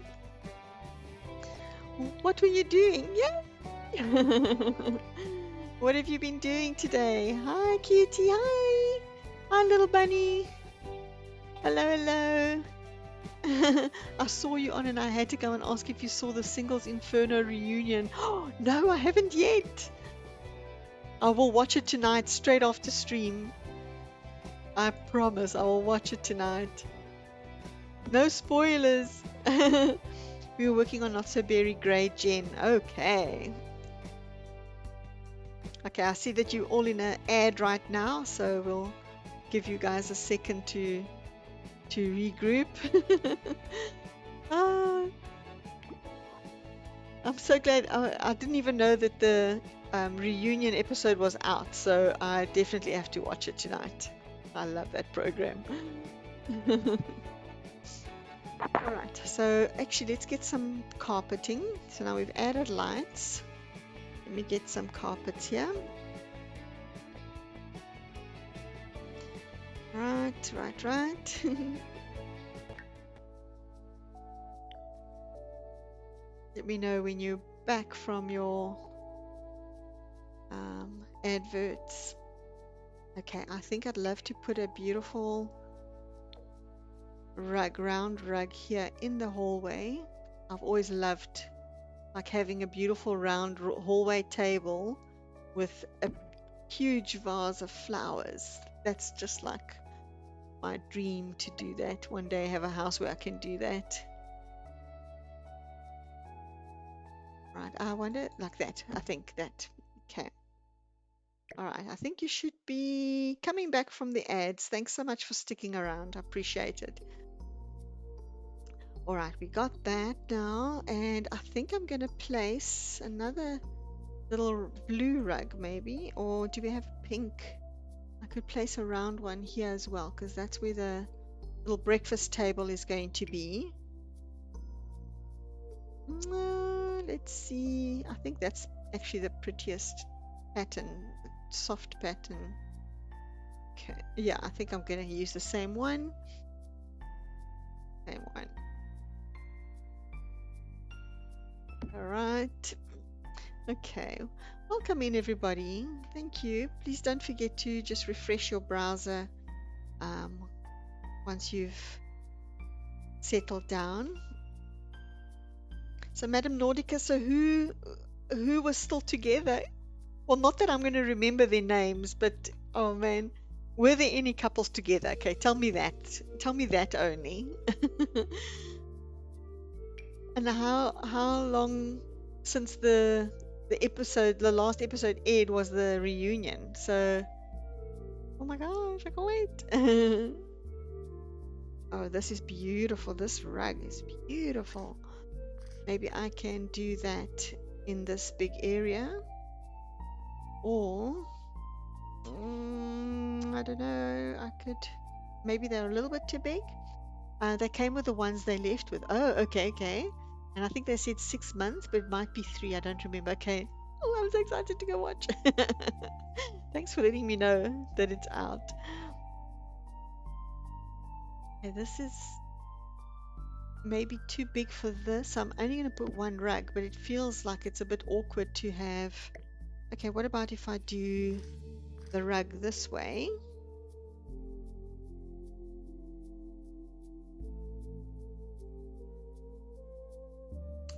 What were you doing? Yeah. What have you been doing today? Hi, cutie. Hi. Hi, little bunny. Hello, hello. I saw you on and I had to go and ask if you saw the Singles Inferno reunion. Oh, no, I haven't yet. I will watch it tonight straight after stream. I promise I will watch it tonight. No spoilers. We were working on Not So Berry Grey, Jen. Okay. Okay, I see that you're all in an ad right now, so we'll give you guys a second to regroup. I'm so glad. I didn't even know that the reunion episode was out, so I definitely have to watch it tonight. I love that program. Alright, so actually let's get some carpeting. So now we've added lights. Let me get some carpets here. Right. Let me know when you're back from your adverts. Okay, I think I'd love to put a beautiful round rug here in the hallway. I've always loved like having a beautiful round hallway table with a huge vase of flowers. That's just like my dream to do that. One day have a house where I can do that. Right, I wonder, like that. I think that. Okay. All right, I think you should be coming back from the ads. Thanks so much for sticking around. I appreciate it. All right, we got that now, and I think I'm going to place another little blue rug maybe, or do we have pink? I could place a round one here as well, because that's where the little breakfast table is going to be. Let's see. I think that's actually the prettiest pattern, soft pattern. Okay, yeah, I think I'm going to use the same one. Same one. All right. Okay. Welcome in, everybody. Thank you. Please don't forget to just refresh your browser once you've settled down. So, Madam Nordica, so who was still together? Well, not that I'm going to remember their names, but oh man, were there any couples together? Okay, tell me that. Tell me that only. And how long since the last episode aired was the reunion? So, oh my gosh, I can't wait. Oh, this is beautiful. This rug is beautiful. Maybe I can do that in this big area, or I don't know. I could. Maybe they're a little bit too big. They came with the ones they left with. Oh, okay. And I think they said 6 months, but it might be 3. I don't remember. Okay. Oh, I'm so excited to go watch. Thanks for letting me know that it's out. Okay, this is maybe too big for this. I'm only going to put one rug, but it feels like it's a bit awkward to have. Okay, what about if I do the rug this way?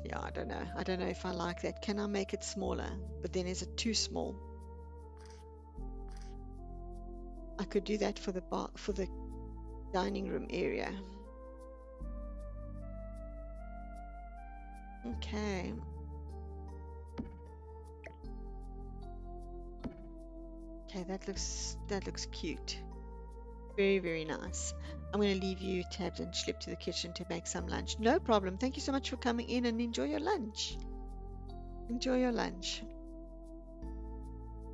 Yeah, I don't know. I don't know if I like that. Can I make it smaller? But then is it too small? I could do that for the bar, for the dining room area. Okay. Okay, that looks cute. Very, very nice. I'm going to leave you, Tabs, and slip to the kitchen to make some lunch. No problem. Thank you so much for coming in, and enjoy your lunch. Enjoy your lunch.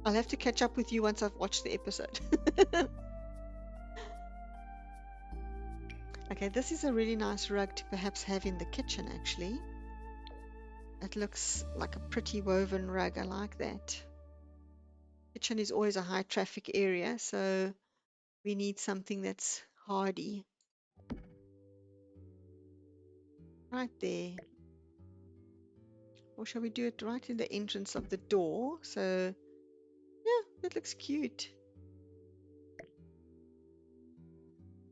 I'll have to catch up with you once I've watched the episode. Okay, this is a really nice rug to perhaps have in the kitchen, actually. It looks like a pretty woven rug. I like that. Kitchen is always a high traffic area, so we need something that's hardy. Right there. Or shall we do it right in the entrance of the door? So, yeah, that looks cute.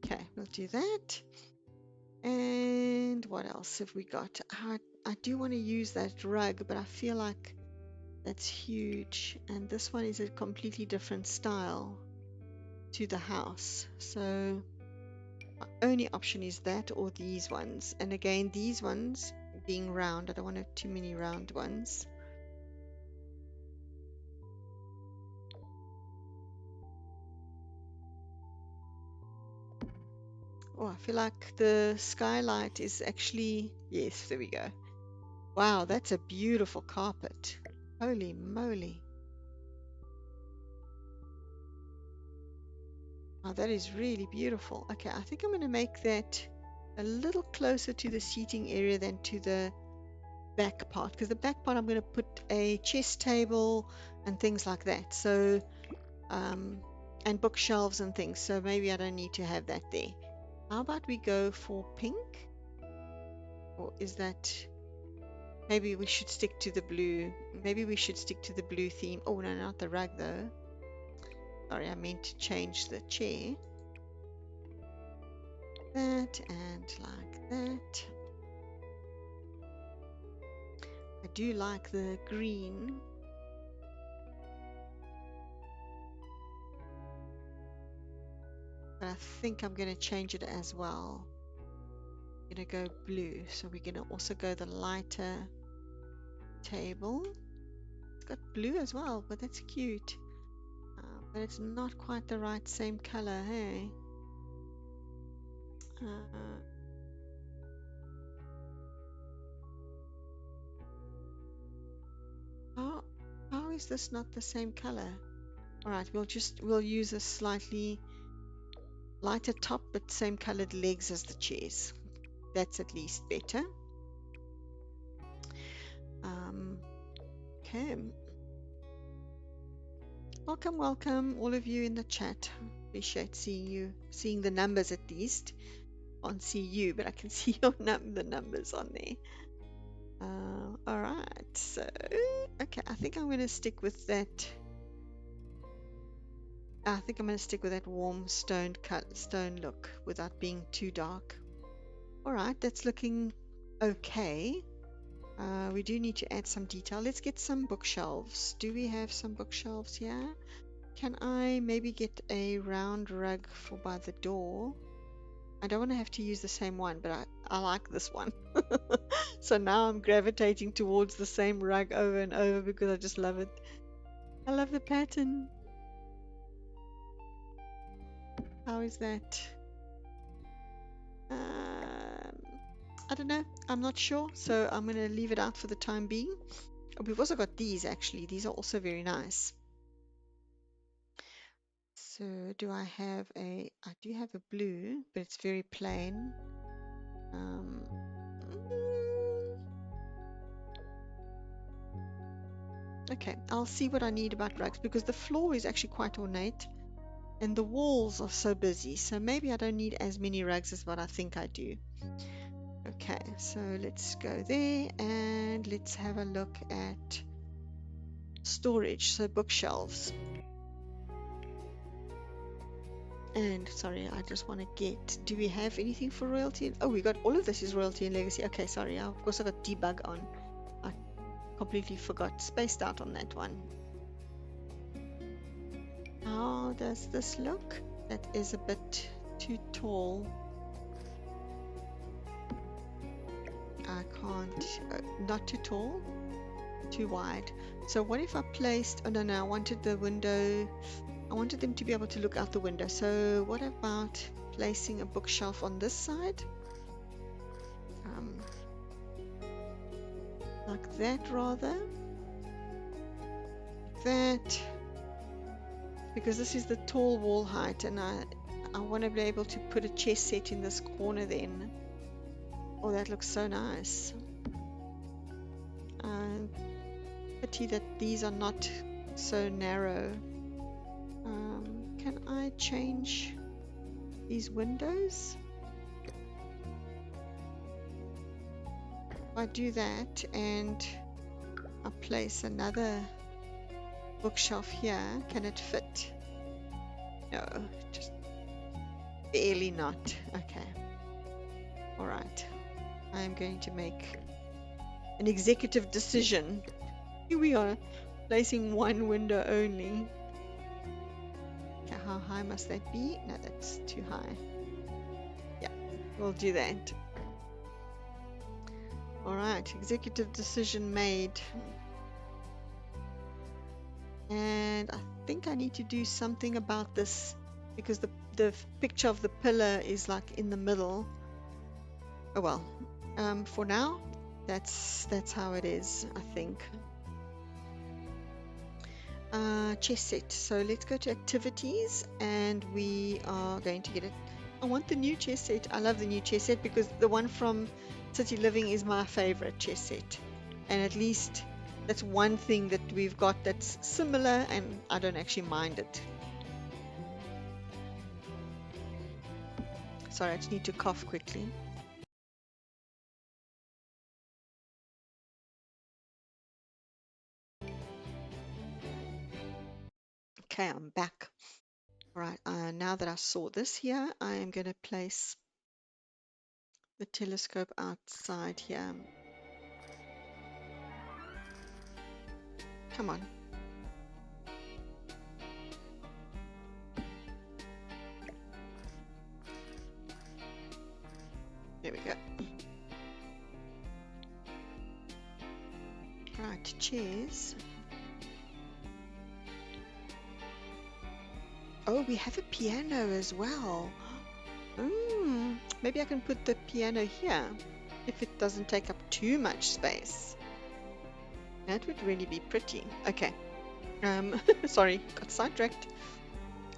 Okay, we'll do that. And what else have we got? I do want to use that rug, but I feel like that's huge. And this one is a completely different style to the house. So my only option is that or these ones. And again, these ones being round, I don't want to have too many round ones. Oh, I feel like the skylight is actually, yes, there we go. Wow, that's a beautiful carpet. Holy moly. Oh, that is really beautiful. Okay, I think I'm going to make that a little closer to the seating area than to the back part, because the back part I'm going to put a chess table and things like that. So, and bookshelves and things. So maybe I don't need to have that there. How about we go for pink? Or is that... Maybe we should stick to the blue. Maybe we should stick to the blue theme. Oh, no, not the rug though. Sorry, I meant to change the chair. That and like that. I do like the green. But I think I'm going to change it as well. I'm going to go blue. So we're going to also go the lighter table. It's got blue as well, but that's cute. But it's not quite the right same color, hey? How is this not the same color? All right, we'll use a slightly lighter top but same colored legs as the chairs. That's at least better. Okay. Welcome all of you in the chat. Appreciate seeing you, seeing the numbers at least. Can't see you, but I can see the numbers on there. All right, so okay, I think I'm going to stick with that. I think I'm going to stick with that warm stone look without being too dark. All right, that's looking okay. We do need to add some detail. Let's get some bookshelves. Do we have some bookshelves here? Can I maybe get a round rug for by the door? I don't want to have to use the same one, but I like this one. So now I'm gravitating towards the same rug over and over because I just love it. I love the pattern. How is that? I don't know. I'm not sure. So I'm going to leave it out for the time being. Oh, we've also got these actually. These are also very nice. So do I have I do have a blue, but it's very plain. Okay, I'll see what I need about rugs because the floor is actually quite ornate and the walls are so busy. So maybe I don't need as many rugs as what I think I do. Okay, so let's go there and let's have a look at storage, so bookshelves. And sorry, I just want to get, do we have anything for royalty? Oh, we got all of this is royalty and legacy. Okay, sorry, of course I got debug on. I completely forgot, spaced out on that one. How does this look? That is a bit too tall. I can't, not too tall, too wide. So what if I placed, oh no, I wanted the window, I wanted them to be able to look out the window. So what about placing a bookshelf on this side? Like that rather. That, because this is the tall wall height and I want to be able to put a chess set in this corner then. Oh, that looks so nice. Pity that these are not so narrow. Can I change these windows? If I do that and I place another bookshelf here, can it fit? No, just barely not. Okay. All right. I'm going to make an executive decision. Here we are, placing one window only. Okay, how high must that be? No, that's too high. Yeah, we'll do that. All right, executive decision made. And I think I need to do something about this because the picture of the pillar is like in the middle. Oh well, for now, that's how it is, I think. Chess set. So let's go to activities and we are going to get it. I want the new chess set. I love the new chess set because the one from City Living is my favorite chess set. And at least that's one thing that we've got that's similar and I don't actually mind it. Sorry, I just need to cough quickly. Okay, I'm back. All right, now that I saw this here, I am going to place the telescope outside here. Come on. There we go. Right, chairs. Oh, we have a piano as well. Maybe I can put the piano here if it doesn't take up too much space. That would really be pretty. Okay. Sorry, got sidetracked.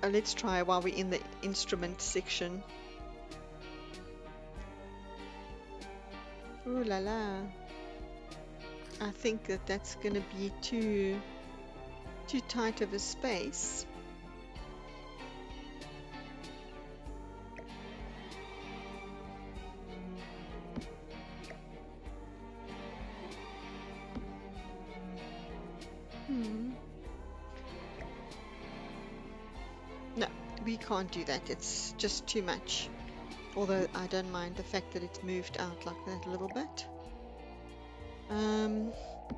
Let's try while we're in the instrument section. Ooh la la. I think that's going to be too tight of a space. No, we can't do that. It's just too much. Although I don't mind the fact that it's moved out like that a little bit.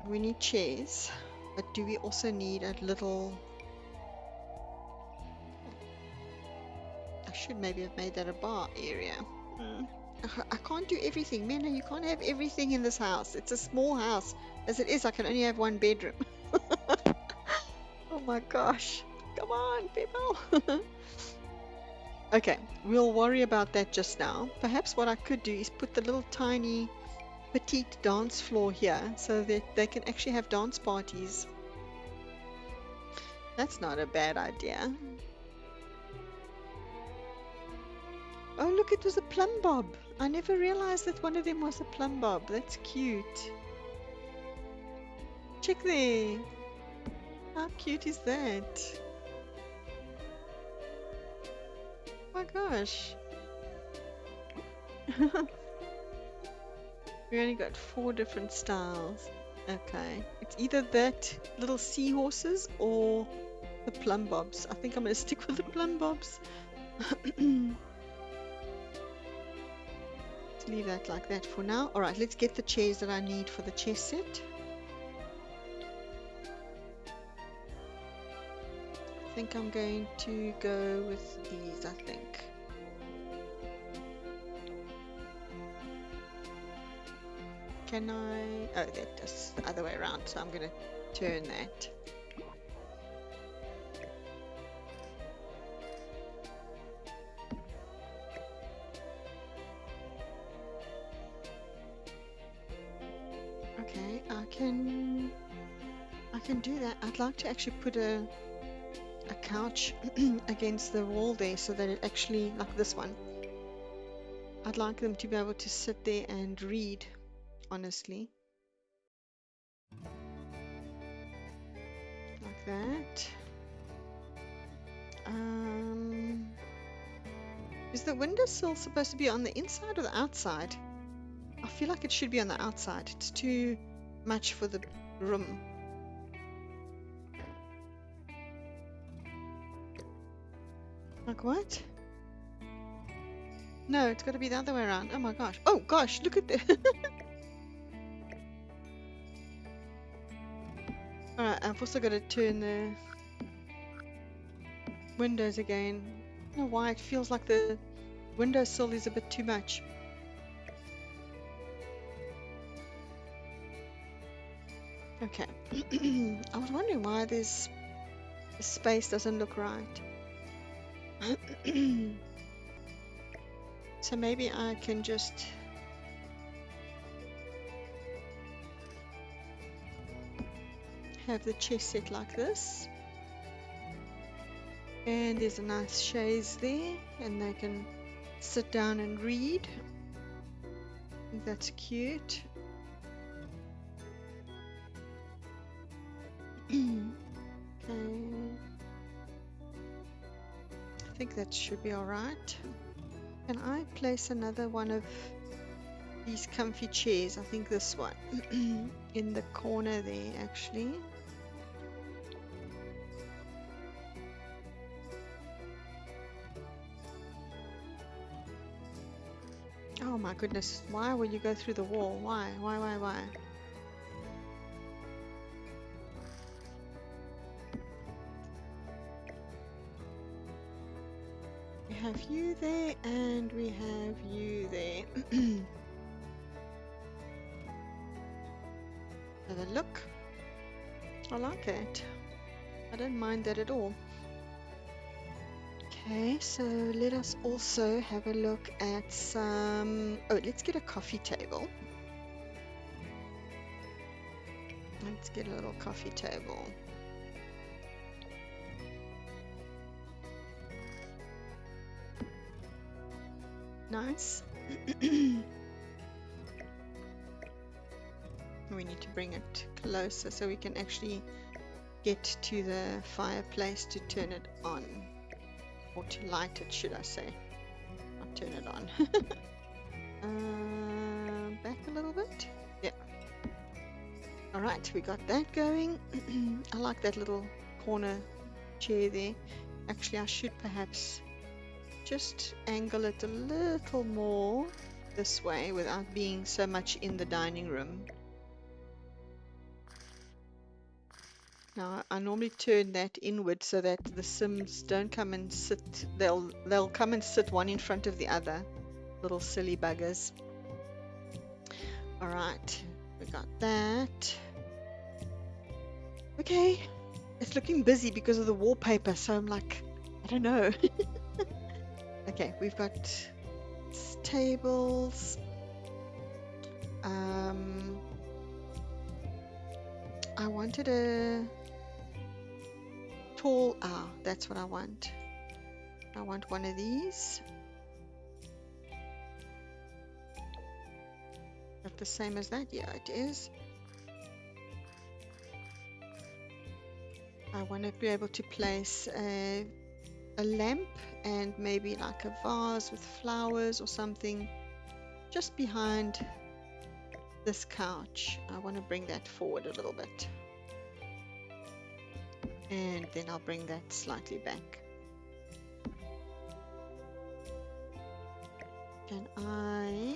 We need chairs, but do we also need a little... I should maybe have made that a bar area. I can't do everything. Mena, you can't have everything in this house. It's a small house. As it is, I can only have one bedroom. Oh my gosh. Come on, people. Okay, we'll worry about that just now. Perhaps what I could do is put the little tiny petite dance floor here so that they can actually have dance parties. That's not a bad idea. Oh look, it was a plum bob. I never realized that one of them was a plum bob. That's cute. Check there. How cute is that? Oh my gosh. We only got 4 different styles. Okay. It's either that little seahorses or the plum bobs. I think I'm going to stick with the plum bobs. Let's leave that like that for now. Alright, let's get the chairs that I need for the chess set. I think I'm going to go with these, I think. Can I? Oh, that's the other way around, so I'm going to turn that. Okay, I can do that. I'd like to actually put a couch against the wall there so that it actually, like this one, I'd like them to be able to sit there and read, honestly. Like that. Is the windowsill supposed to be on the inside or the outside? I feel like it should be on the outside. It's too much for the room. Like what? No, it's got to be the other way around. Oh my gosh. Oh gosh, look at this. Alright, I've also got to turn the windows again. I don't know why it feels like the windowsill is a bit too much. Okay. I was wondering why this space doesn't look right. So maybe I can just have the chess set like this. And there's a nice chaise there, and they can sit down and read. I think that's cute. Okay. I think that should be alright. Can I place another one of these comfy chairs? I think this one in the corner there actually. Oh my goodness, why will you go through the wall? Why? We have you there and we have you there. Have a look. I like it. I don't mind that at all. Okay, so let us also have a look at some... Oh, let's get a coffee table. Let's get a little coffee table. Nice. We need to bring it closer so we can actually get to the fireplace to turn it on. Or to light it, should I say. Not turn it on. Back a little bit. Yeah. Alright, we got that going. I like that little corner chair there. Actually, I should perhaps just angle it a little more this way without being so much in the dining room. Now I normally turn that inward so that the Sims don't come and sit. They'll come and sit one in front of the other. Little silly buggers. Alright, we got that. Okay, it's looking busy because of the wallpaper, so I'm like, I don't know. Okay, we've got tables. I wanted a tall, that's what I want. I want one of these. Not the same as that? Yeah, it is. I want to be able to place a lamp and maybe like a vase with flowers or something just behind this couch. I want to bring that forward a little bit. And then I'll bring that slightly back. Can I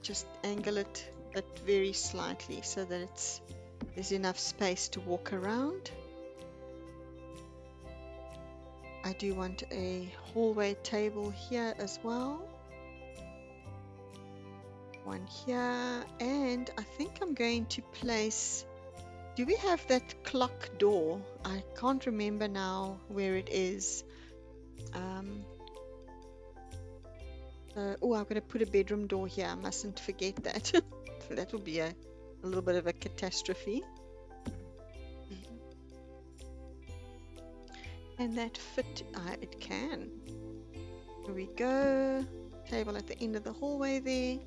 just angle it but very slightly so that there's enough space to walk around? I do want a hallway table here as well. One here, and I think I'm going to place, do we have that clock door? I can't remember now where it is. Oh, I'm going to put a bedroom door here. I mustn't forget that. That will be a little bit of a catastrophe. And that fit? It can. Here we go. Table at the end of the hallway there.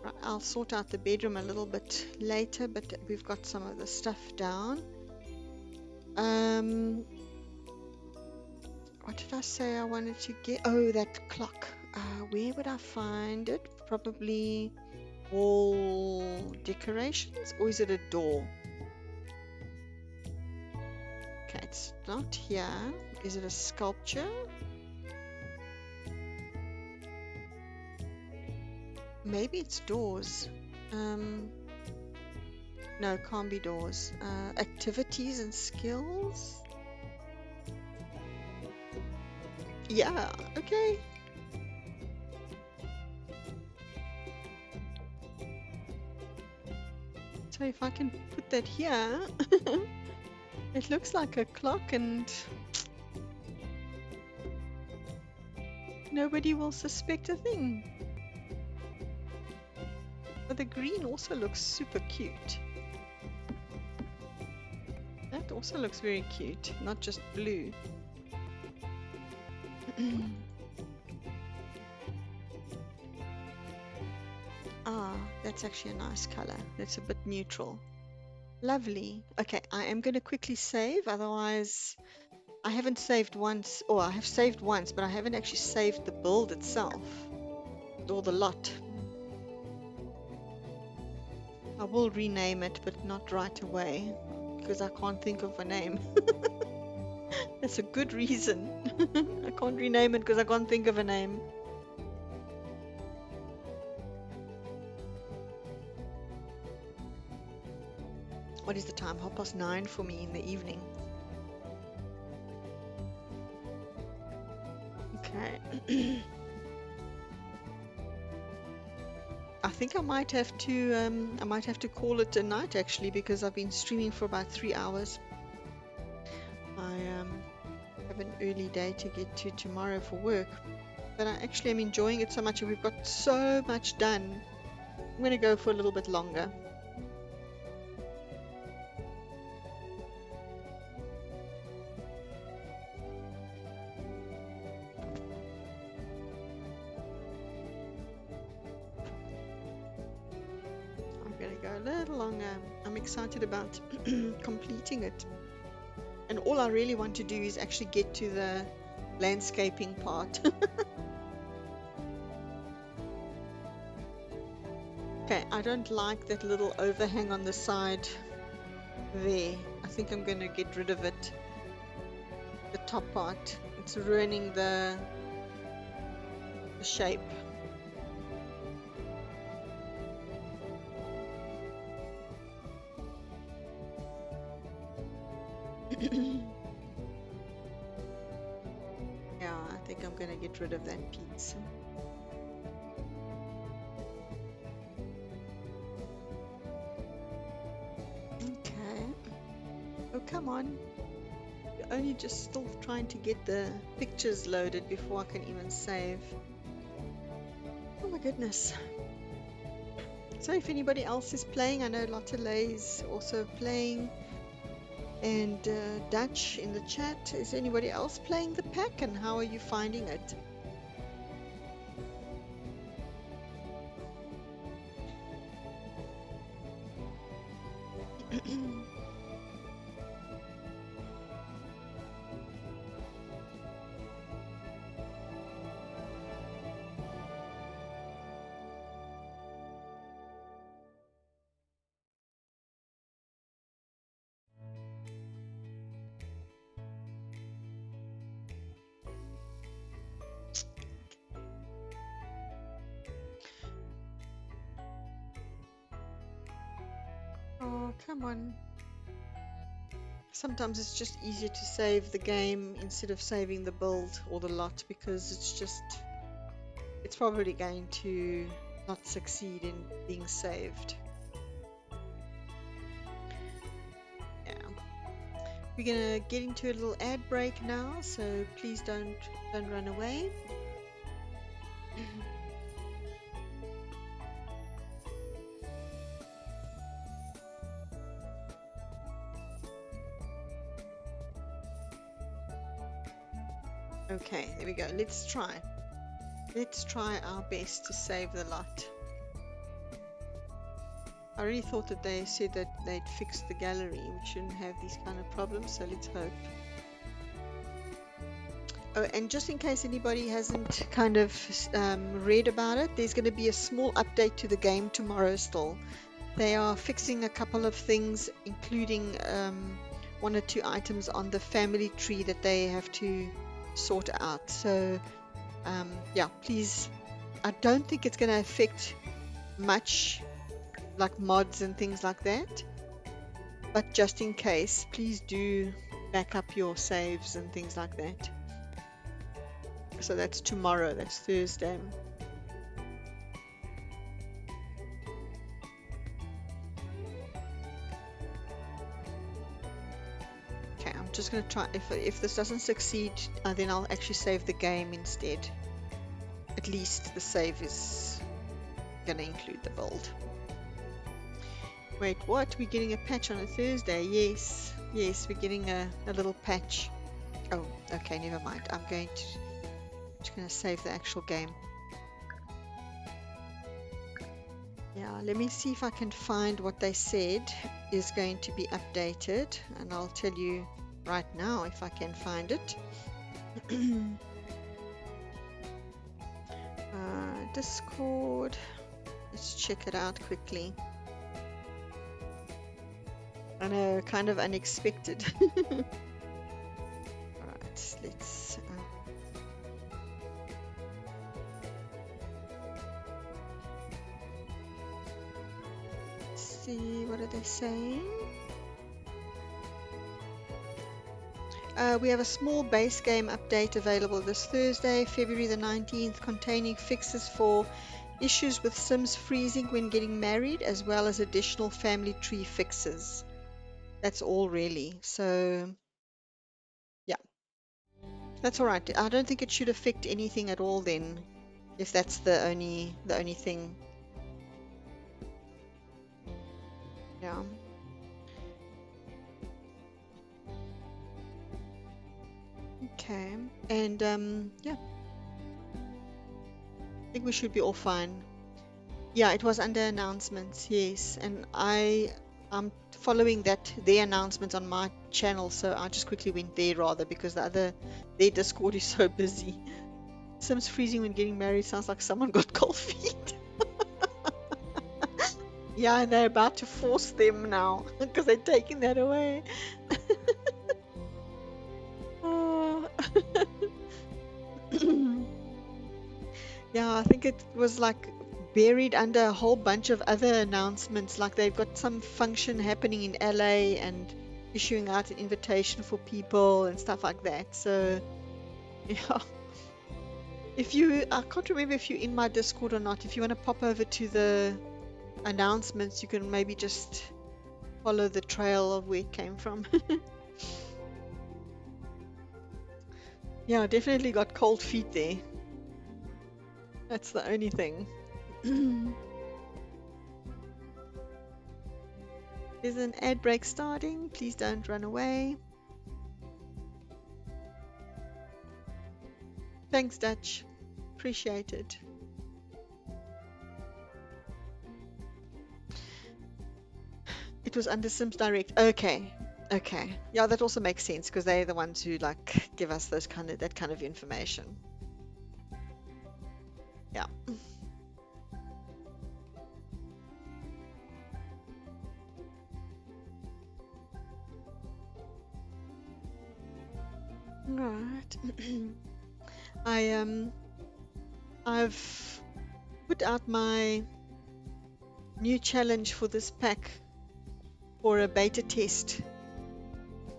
Right, I'll sort out the bedroom a little bit later, but we've got some of the stuff down. What did I say I wanted to get? Oh, that clock. Where would I find it? Probably wall decorations, or is it a door? Okay, it's not here. Is it a sculpture? Maybe it's doors. No, can't be doors. Activities and skills. Yeah, okay. So if I can put that here, it looks like a clock and nobody will suspect a thing. But the green also looks super cute. That also looks very cute, not just blue. That's actually a nice color. That's a bit neutral. Lovely. Okay, I am going to quickly save, otherwise I haven't saved once, or I have saved once, but I haven't actually saved the build itself, or the lot. I will rename it, but not right away, because I can't think of a name. That's a good reason. I can't rename it because I can't think of a name. What is the time? 9:30 for me in the evening. Okay. I think I might have to call it a night actually, because I've been streaming for about 3 hours. I have an early day to get to tomorrow for work, but I actually am enjoying it so much and we've got so much done. I'm going to go for a little bit longer. A little longer. I'm excited about completing it, and all I really want to do is actually get to the landscaping part. Okay, I don't like that little overhang on the side there. I think I'm going to get rid of it, the top part. It's ruining the shape. Yeah, I think I'm going to get rid of that piece. Okay. Oh, come on. You're only just still trying to get the pictures loaded before I can even save. Oh my goodness. So if anybody else is playing, I know Lottele is also playing, and Dutch in the chat. Is anybody else playing the pack, and how are you finding it? Oh, come on. Sometimes it's just easier to save the game instead of saving the build or the lot, because it's probably going to not succeed in being saved. Yeah. We're gonna get into a little ad break now, so please don't run away. Okay, there we go. Let's try our best to save the lot. I really thought that they said that they'd fixed the gallery. We shouldn't have these kind of problems, so let's hope. Oh, and just in case anybody hasn't kind of read about it, there's going to be a small update to the game tomorrow still. They are fixing a couple of things, including 1 or 2 items on the family tree that they have to sort out. So yeah, please, I don't think it's going to affect much like mods and things like that, but just in case, please do back up your saves and things like that. So that's tomorrow, that's Thursday. Okay, I'm just going to try, if this doesn't succeed, then I'll actually save the game instead. At least the save is going to include the build. Wait, what? We're getting a patch on a Thursday? Yes, we're getting a little patch. Oh, okay, never mind. I'm just going to save the actual game. Yeah, let me see if I can find what they said is going to be updated, and I'll tell you right now if I can find it. Discord, let's check it out quickly. I know, kind of unexpected. Alright, let's see, what are they saying? We have a small base game update available this Thursday, February the 19th, containing fixes for issues with Sims freezing when getting married, as well as additional family tree fixes. That's all really. So yeah, that's all right. I don't think it should affect anything at all then, if that's the only thing. Yeah. Okay, and yeah, I think we should be all fine. Yeah, it was under announcements, yes, and I'm following their announcements on my channel, so I just quickly went there rather, because their Discord is so busy. Sims freezing when getting married sounds like someone got cold feet. Yeah, and they're about to force them now because they're taking that away. Oh. Yeah, I think it was like buried under a whole bunch of other announcements. Like they've got some function happening in LA and issuing out an invitation for people and stuff like that. So yeah, I can't remember if you're in my Discord or not. If you want to pop over to the announcements, you can maybe just follow the trail of where it came from. Yeah, definitely got cold feet there. That's the only thing. There's an ad break starting. Please don't run away. Thanks, Dutch. Appreciate it. It was under Sims Direct. Okay. Yeah, that also makes sense because they're the ones who like give us that kind of information. Yeah. Right. I've put out my new challenge for this pack for a beta test,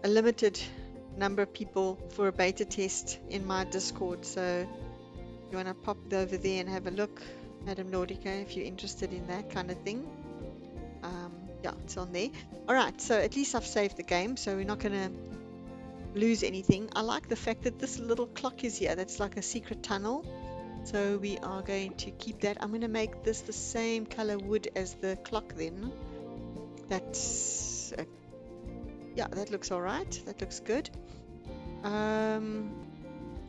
a limited number of people for a beta test in my Discord. So you want to pop over there and have a look, Madam Nordica, if you're interested in that kind of thing. Yeah, it's on there. All right, so at least I've saved the game, so we're not going to lose anything. I like the fact that this little clock is here. That's like a secret tunnel. So we are going to keep that. I'm going to make this the same color wood as the clock then. That's yeah, that looks all right. That looks good.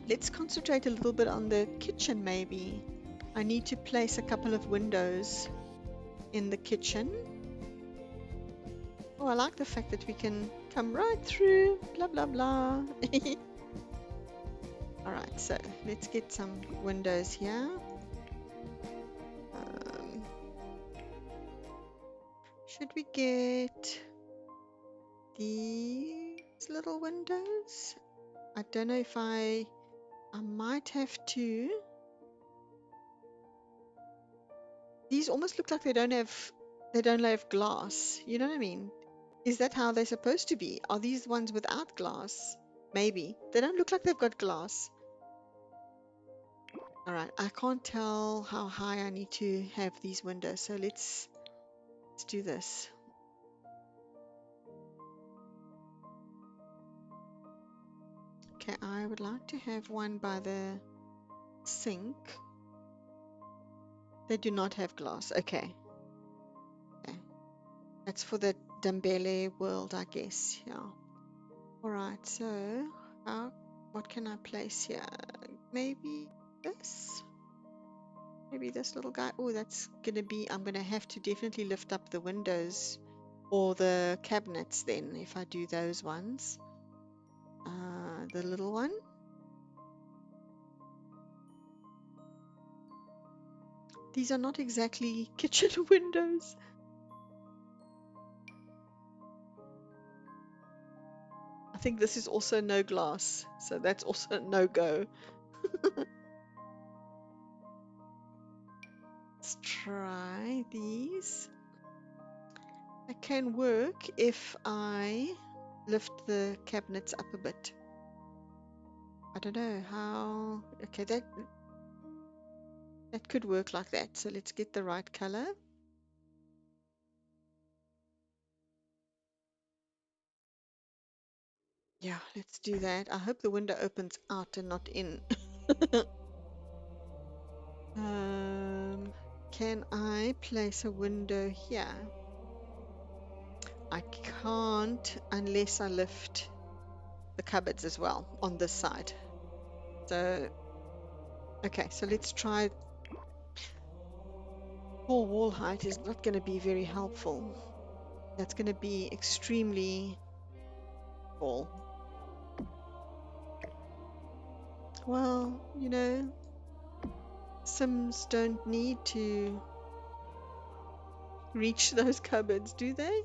Let's concentrate a little bit on the kitchen maybe. I need to place a couple of windows in the kitchen. Oh, I like the fact that we can come right through, blah, blah, blah. All right, so let's get some windows here. Should we get these little windows? I don't know if I might have to. These almost look like they don't have glass. You know what I mean? Is that how they're supposed to be? Are these ones without glass? Maybe. They don't look like they've got glass. All right, I can't tell how high I need to have these windows, so let's do this. Okay, I would like to have one by the sink. They do not have glass. Okay. Okay. That's for the Dambele world, I guess. Yeah. All right, so what can I place here? Maybe this? Maybe this little guy. Oh, that's gonna be, I'm gonna have to definitely lift up the windows or the cabinets then if I do those ones. The little one. These are not exactly kitchen windows. I think this is also no glass, so that's also no go. Let's try these. It can work if I lift the cabinets up a bit. I don't know how. Okay, that could work like that. So let's get the right color. Yeah, let's do that. I hope the window opens out and not in. Can I place a window here? I can't unless I lift the cupboards as well on this side. So, okay, so let's try. Full wall height is not going to be very helpful. That's going to be extremely tall. Well, you know, Sims don't need to reach those cupboards, do they?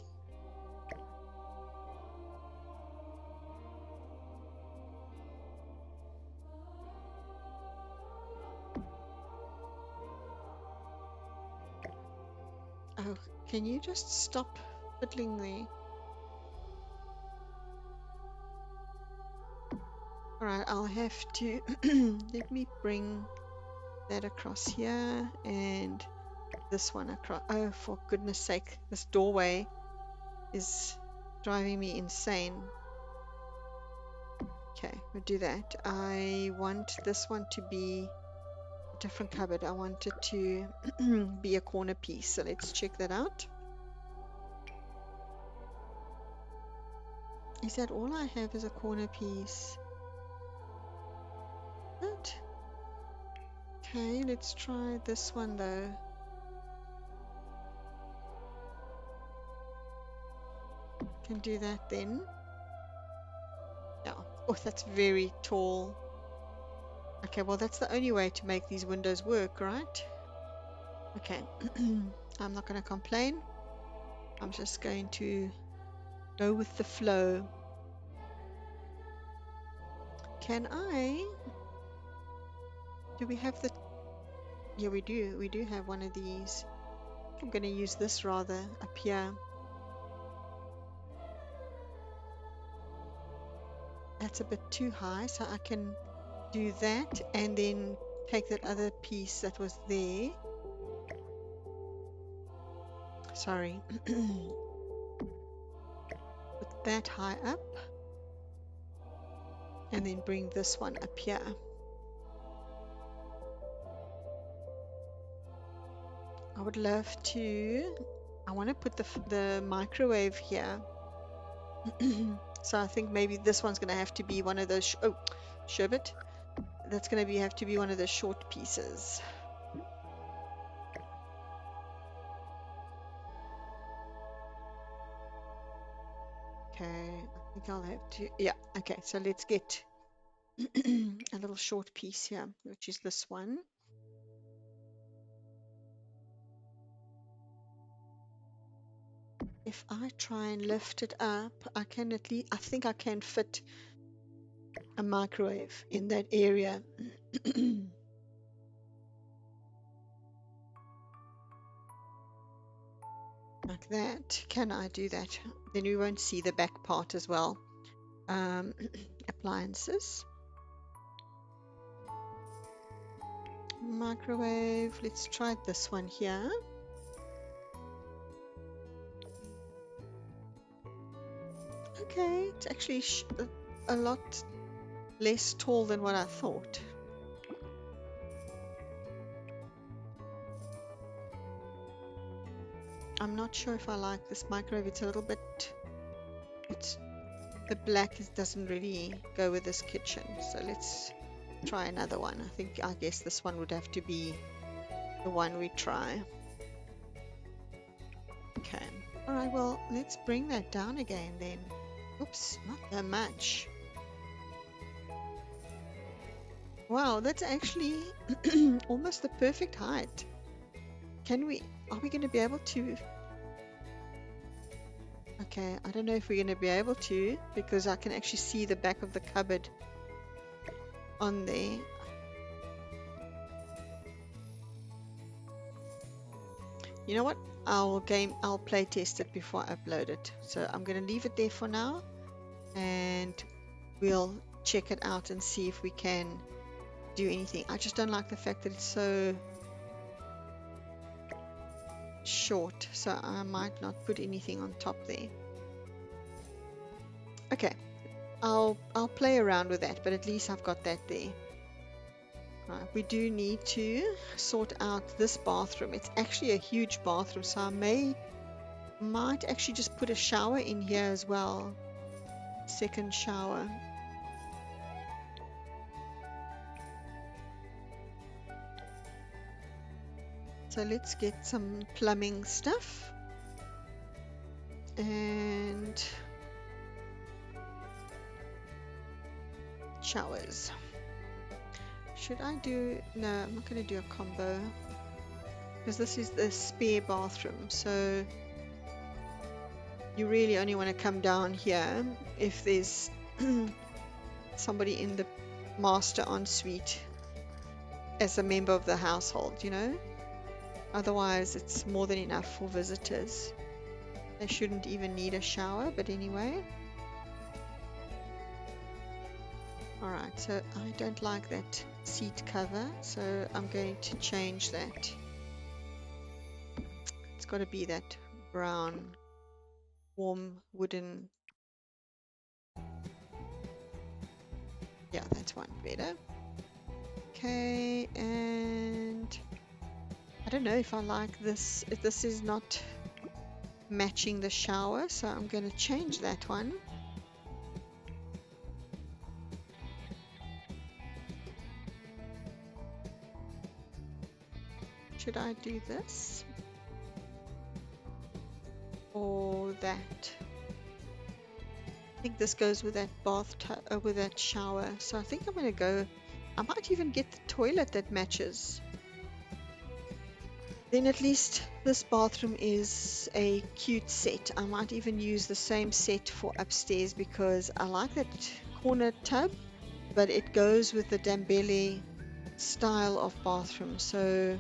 Oh, can you just stop fiddling there? Alright, I'll have to let me bring that across here and this one across. Oh, for goodness sake, this doorway is driving me insane. Okay, we'll do that. I want this one to be a different cupboard. I want it to be a corner piece. So let's check that out. Is that all I have is a corner piece? What? Okay, let's try this one though. Can do that then. Yeah. Oh, that's very tall. Okay, well that's the only way to make these windows work, right? Okay. I'm not going to complain. I'm just going to go with the flow. Can I? Do we have the... Yeah, we do. We do have one of these. I'm going to use this rather up here. that's a bit too high, so I can do that and then take that other piece that was there. Sorry. Put that high up and then bring this one up here. I would love to, I want to put the microwave here. So I think maybe this one's going to have to be one of those, sherbet. That's going to have to be one of the short pieces. Okay, I think I'll have to, yeah, okay, so let's get a little short piece here, which is this one. If I try and lift it up, I can at least, I think I can fit a microwave in that area. Like that. Can I do that? Then we won't see the back part as well. Appliances. Microwave. Let's try this one here. Okay, it's actually a lot less tall than what I thought. I'm not sure if I like this microwave. It's a little bit, the black doesn't really go with this kitchen. So let's try another one. I guess this one would have to be the one we try. Okay. All right, well, let's bring that down again then. Oops, not that much. Wow, that's actually almost the perfect height. Are we going to be able to? Okay, I don't know if we're going to be able to, because I can actually see the back of the cupboard on there. You know what? I'll play test it before I upload it. So I'm going to leave it there for now, and we'll check it out and see if we can do anything. I just don't like the fact that it's so short, so I might not put anything on top there. Okay, I'll play around with that, but at least I've got that there. Right, we do need to sort out this bathroom. It's actually a huge bathroom, so I might actually just put a shower in here as well. Second shower. So let's get some plumbing stuff. And showers. Should I do, no, I'm not going to do a combo, because this is the spare bathroom, so you really only want to come down here if there's somebody in the master ensuite as a member of the household, you know. Otherwise it's more than enough for visitors. They shouldn't even need a shower, but anyway. Alright, so I don't like that seat cover, so I'm going to change that. It's got to be that brown, warm wooden. Yeah, that's one better. Okay, and I don't know if I like this. This is not matching the shower, so I'm going to change that one. Should I do this or that? I think this goes with that bathtub, with that shower. So I think I'm going to go. I might even get the toilet that matches. Then at least this bathroom is a cute set. I might even use the same set for upstairs, because I like that corner tub, but it goes with the Dambele style of bathroom. So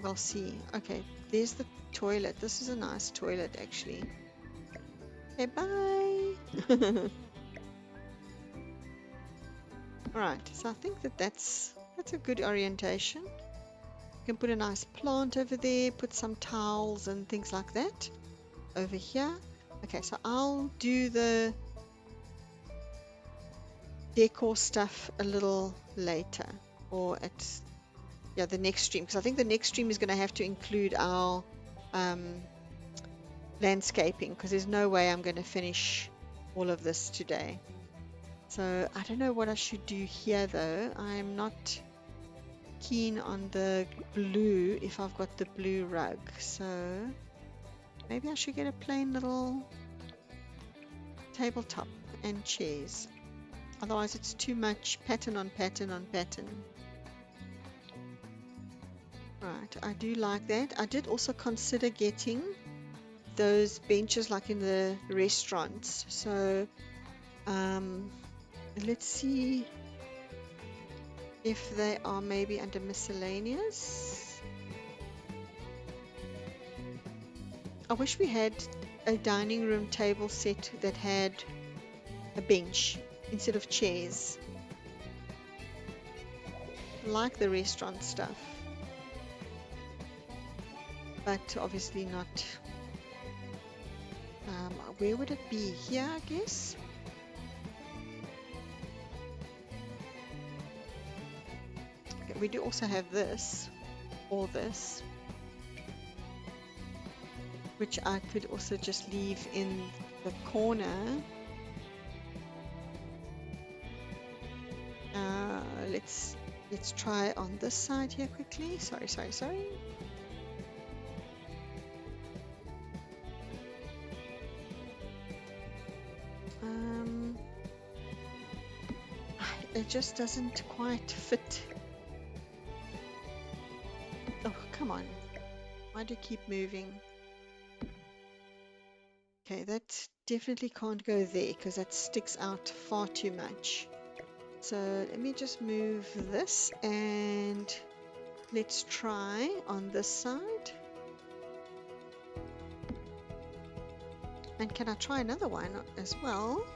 we'll see. Okay, there's the toilet. This is a nice toilet actually. Okay, bye. Right, so I think that that's a good orientation. You can put a nice plant over there, put some towels and things like that over here. Okay, so I'll do the decor stuff a little later, or at the next stream, because I think the next stream is going to have to include our landscaping, because there's no way I'm going to finish all of this today. So I don't know what I should do here though. I'm not keen on the blue if I've got the blue rug, so maybe I should get a plain little tabletop and chairs. Otherwise it's too much pattern on pattern on pattern. Right, I do like that. I did also consider getting those benches like in the restaurants. So let's see if they are maybe under miscellaneous. I wish we had a dining room table set that had a bench instead of chairs, like the restaurant stuff, but obviously not. Where would it be? Here, I guess. Okay, we do also have this, or this, which I could also just leave in the corner. Let's try on this side here quickly. Sorry. It just doesn't quite fit. Oh, come on. Why do you keep moving? Okay, that definitely can't go there because that sticks out far too much. So let me just move this and let's try on this side. And can I try another one as well?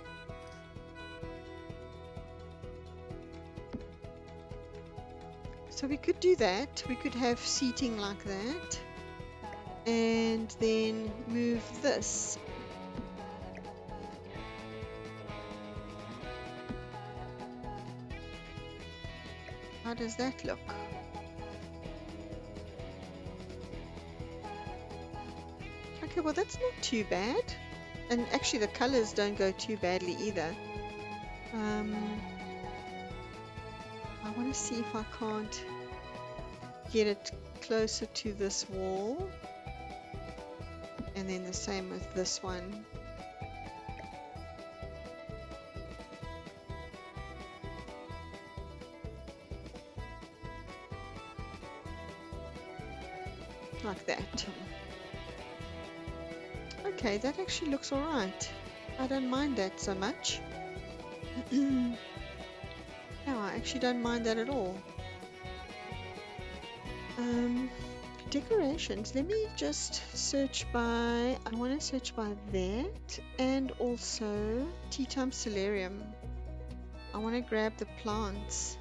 So we could do that. We could have seating like that and then move this. How does that look? Okay, well that's not too bad. And actually the colors don't go too badly either. I want to see if I can't get it closer to this wall. And then the same with this one. Like that. Okay, that actually looks alright. I don't mind that so much. No, I actually don't mind that at all. Decorations. Let me just search by, I want to search by that and also Tea Time Solarium. I want to grab the plants.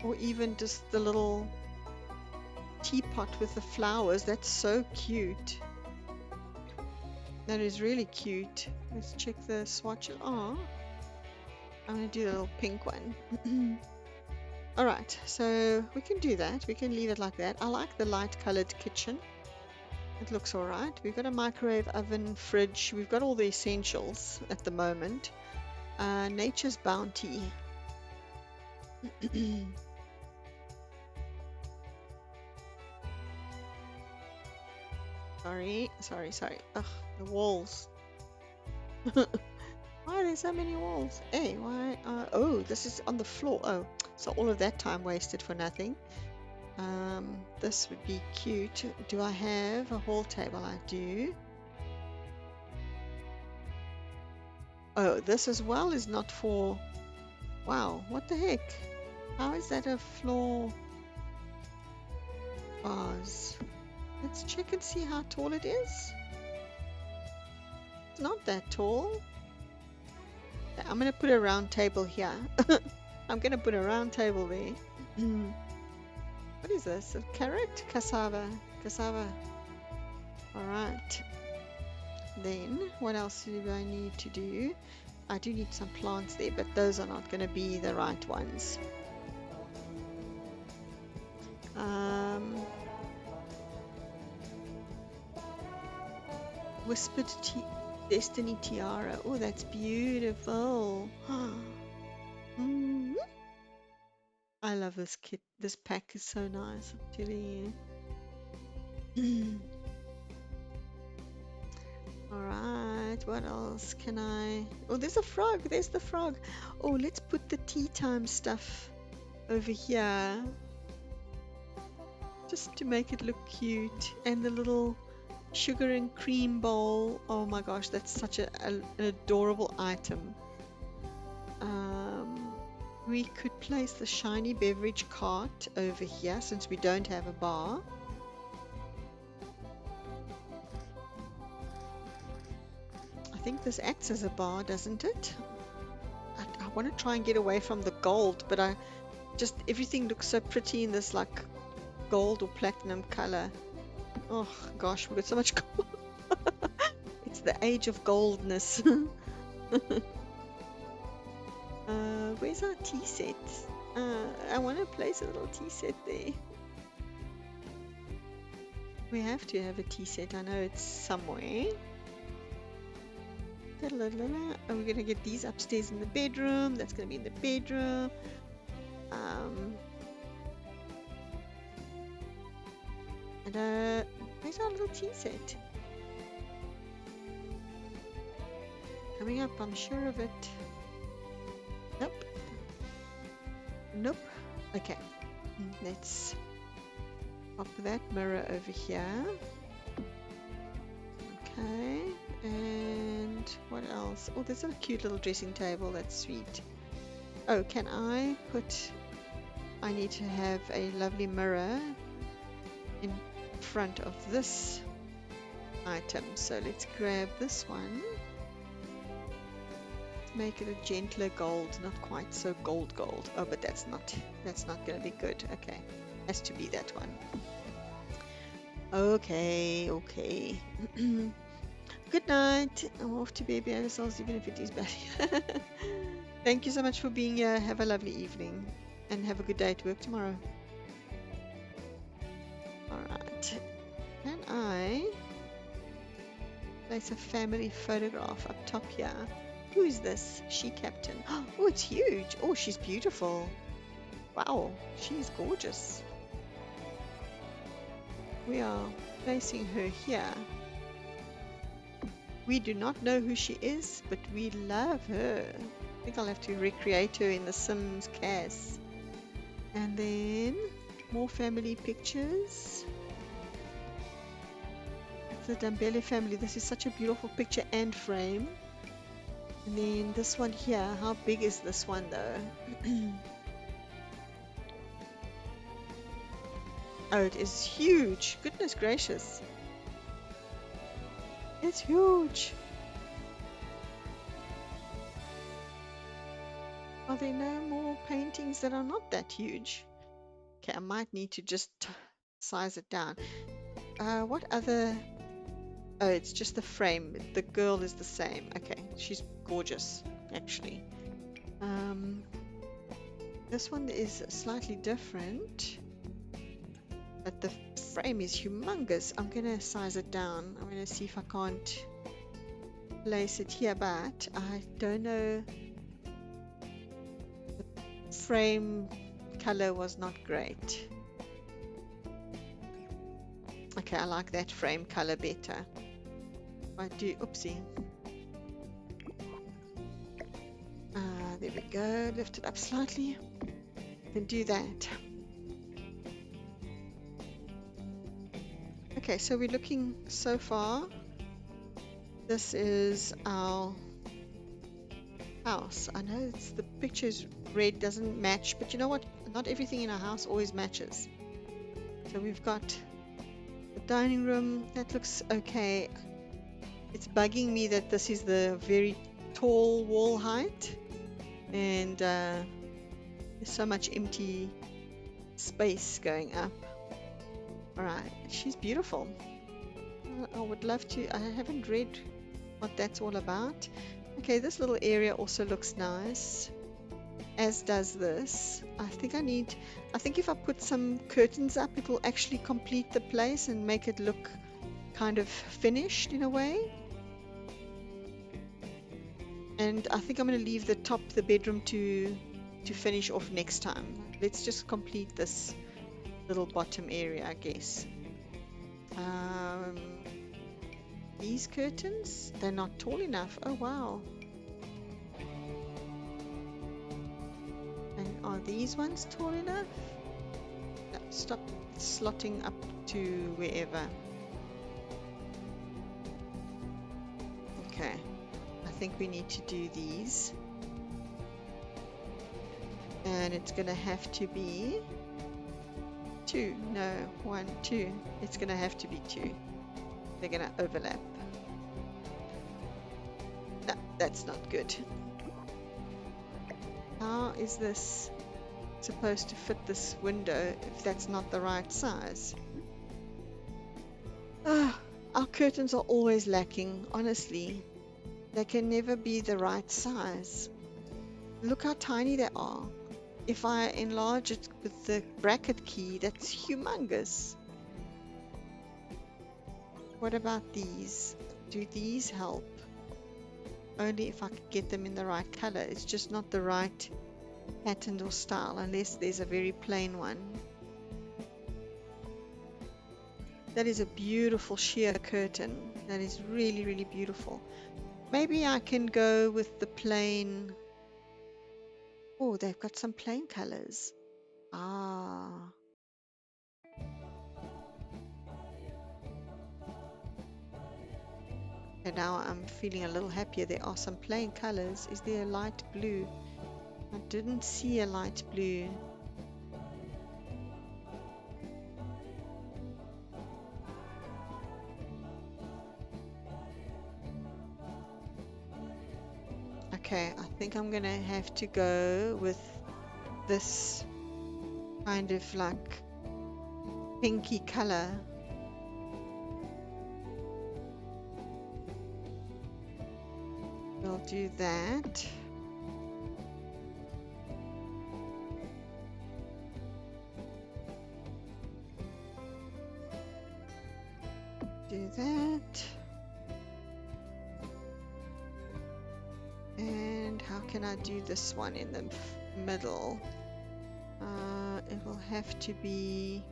Or even just the little teapot with the flowers. That's so cute. That is really cute. Let's check the swatch. Oh, I'm going to do the little pink one. Alright, so we can do that. We can leave it like that. I like the light colored kitchen. It looks alright. We've got a microwave, oven, fridge. We've got all the essentials at the moment. Nature's Bounty. Sorry. Ugh, the walls. Why are there so many walls? Hey, why? Oh, this is on the floor. Oh, so all of that time wasted for nothing. This would be cute. Do I have a hall table? I do. Oh, this as well is not for... Wow, what the heck? How is that a floor vase? Let's check and see how tall it is. It's not that tall. I'm gonna put a round table here. I'm gonna put a round table there. What is this? A carrot? Cassava. Cassava. Alright. Then, what else do I need to do? I do need some plants there, but those are not going to be the right ones. Whispered Destiny Tiara. Oh, that's beautiful. I love this kit. This pack is so nice. I'm telling you. Alright, what else can I... Oh, there's a frog. There's the frog. Oh, let's put the tea time stuff over here. Just to make it look cute. And the little sugar and cream bowl. Oh my gosh, that's such an adorable item. We could place the shiny beverage cart over here since we don't have a bar. I think this acts as a bar, doesn't it? I want to try and get away from the gold, but everything looks so pretty in this like gold or platinum color. Oh gosh, we've got so much gold. It's the age of goldness. Where's our tea set? I want to place a little tea set there. We have to have a tea set. I know it's somewhere. And we're going to get these upstairs in the bedroom. That's going to be in the bedroom. And where's our little tea set? Coming up, I'm sure of it. Nope. Nope. Okay. Let's pop that mirror over here. Okay. And what else? Oh, there's a cute little dressing table. That's sweet. Oh, can I put... I need to have a lovely mirror in front of this item. So let's grab this one. Make it a gentler gold, not quite so gold. Oh, but that's not going to be good. Okay, has to be that one. Okay. Good night. I'm off to baby ourselves, even if it is bad. Thank you so much for being here. Have a lovely evening and have a good day to work tomorrow. Alright, can I place a family photograph up top here? Who is this? She Captain. Oh, it's huge. Oh, she's beautiful. Wow, she's gorgeous. We are placing her here. We do not know who she is, but we love her. I think I'll have to recreate her in the Sims CAS. And then more family pictures. The Dambele family. This is such a beautiful picture and frame. And then this one here, how big is this one though? Oh, it is huge. Goodness gracious. It's huge. Are there no more paintings that are not that huge? Okay, I might need to just size it down. What other... Oh, it's just the frame. The girl is the same. Okay, she's gorgeous, actually. This one is slightly different, but the frame is humongous. I'm gonna size it down. I'm gonna see if I can't place it here, but I don't know. The frame color was not great. Okay, I like that frame color better. I do, oopsie. There we go, lift it up slightly, then do that. Okay, so we're looking so far. This is our house. I know the picture's red, doesn't match, but you know what? Not everything in our house always matches. So we've got the dining room, that looks okay. It's bugging me that this is the very tall wall height, and there's so much empty space going up. All right, she's beautiful. I would love to. I haven't read what that's all about. Okay, this little area also looks nice, as does this. I think if I put some curtains up, it will actually complete the place and make it look kind of finished in a way. And I think I'm going to leave the bedroom to finish off next time. Let's just complete this little bottom area, I guess. These curtains, they're not tall enough. Oh wow. And are these ones tall enough? No, stop slotting up to wherever. Okay, I think we need to do these. And it's gonna have to be 2. No, 1, 2. It's gonna have to be 2. They're gonna overlap. No, that's not good. How is this supposed to fit this window if that's not the right size? Our curtains are always lacking, honestly. They can never be the right size. Look how tiny they are. If I enlarge it with the bracket key, that's humongous. What about these? Do these help? Only if I could get them in the right color. It's just not the right pattern or style unless there's a very plain one. That is a beautiful sheer curtain. That is really, really beautiful. Maybe I can go with the plain. Oh, they've got some plain colors. Ah. And now I'm feeling a little happier. There are some plain colors. Is there a light blue? I didn't see a light blue. Okay, I think I'm gonna have to go with this kind of like pinky color. We'll do that. Do that. And how can I do this one in the middle? It will have to be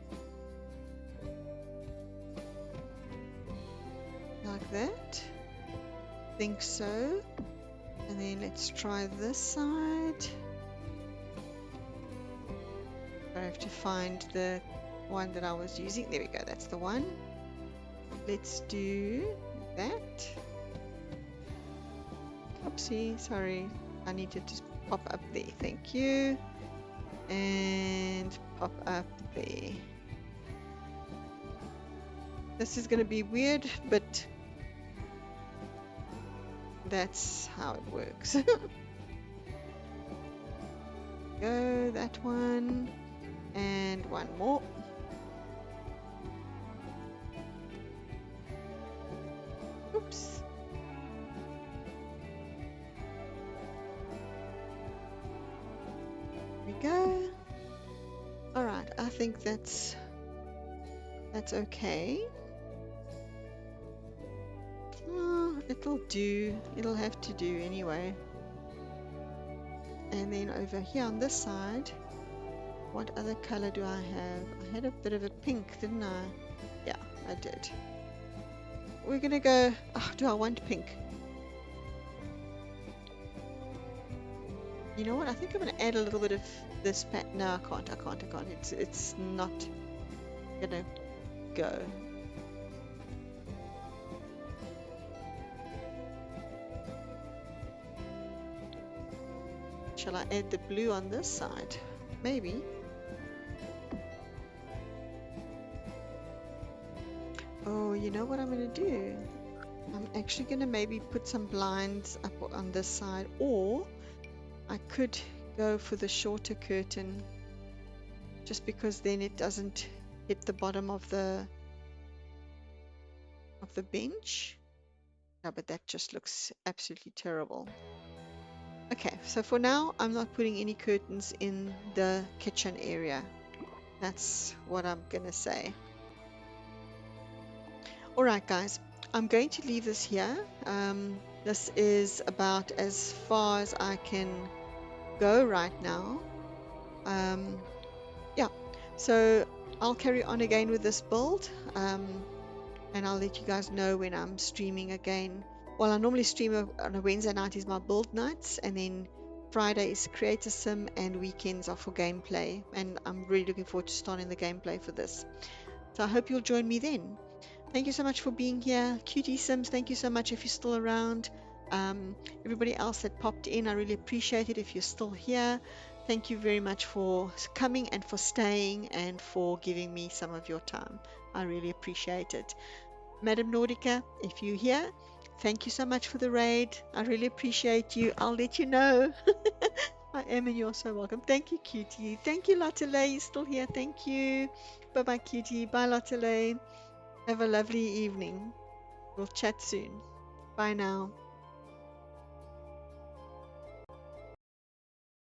like that. Think so. And then let's try this side. I have to find the one that I was using. There we go, that's the one. Let's do that. Oopsie, sorry. I need to just pop up there. Thank you. And pop up there. This is going to be weird, but that's how it works. Go, that one. And one more. Oops. There we go. All right, I think that's okay. It'll do. It'll have to do anyway. And then over here on this side, what other color do I have? I had a bit of a pink, didn't I? Yeah, I did. We're gonna go. Oh, do I want pink? You know what? I think I'm gonna add a little bit of this pat. No, I can't. I can't. I can't. It's not gonna go. Shall I add the blue on this side? Maybe. Oh, you know what I'm going to do? I'm actually going to maybe put some blinds up on this side, or I could go for the shorter curtain just because then it doesn't hit the bottom of the bench. Yeah, but that just looks absolutely terrible. Okay, so for now, I'm not putting any curtains in the kitchen area. That's what I'm gonna say. All right, guys, I'm going to leave this here. This is about as far as I can go right now. Yeah, so I'll carry on again with this build, and I'll let you guys know when I'm streaming again. Well, I normally stream on a Wednesday night is my build nights, and then Friday is Creator Sim, and weekends are for gameplay. And I'm really looking forward to starting the gameplay for this. So I hope you'll join me then. Thank you so much for being here. QT Sims, thank you so much if you're still around. Everybody else that popped in, I really appreciate it if you're still here. Thank you very much for coming and for staying and for giving me some of your time. I really appreciate it. Madam Nordica, if you're here, thank you so much for the raid. I really appreciate you. I'll let you know. I am, and you're so welcome. Thank you, QT. Thank you, Lottele. You're still here. Thank you. Bye-bye, QT. Bye, Lottele. Have a lovely evening. We'll chat soon. Bye now.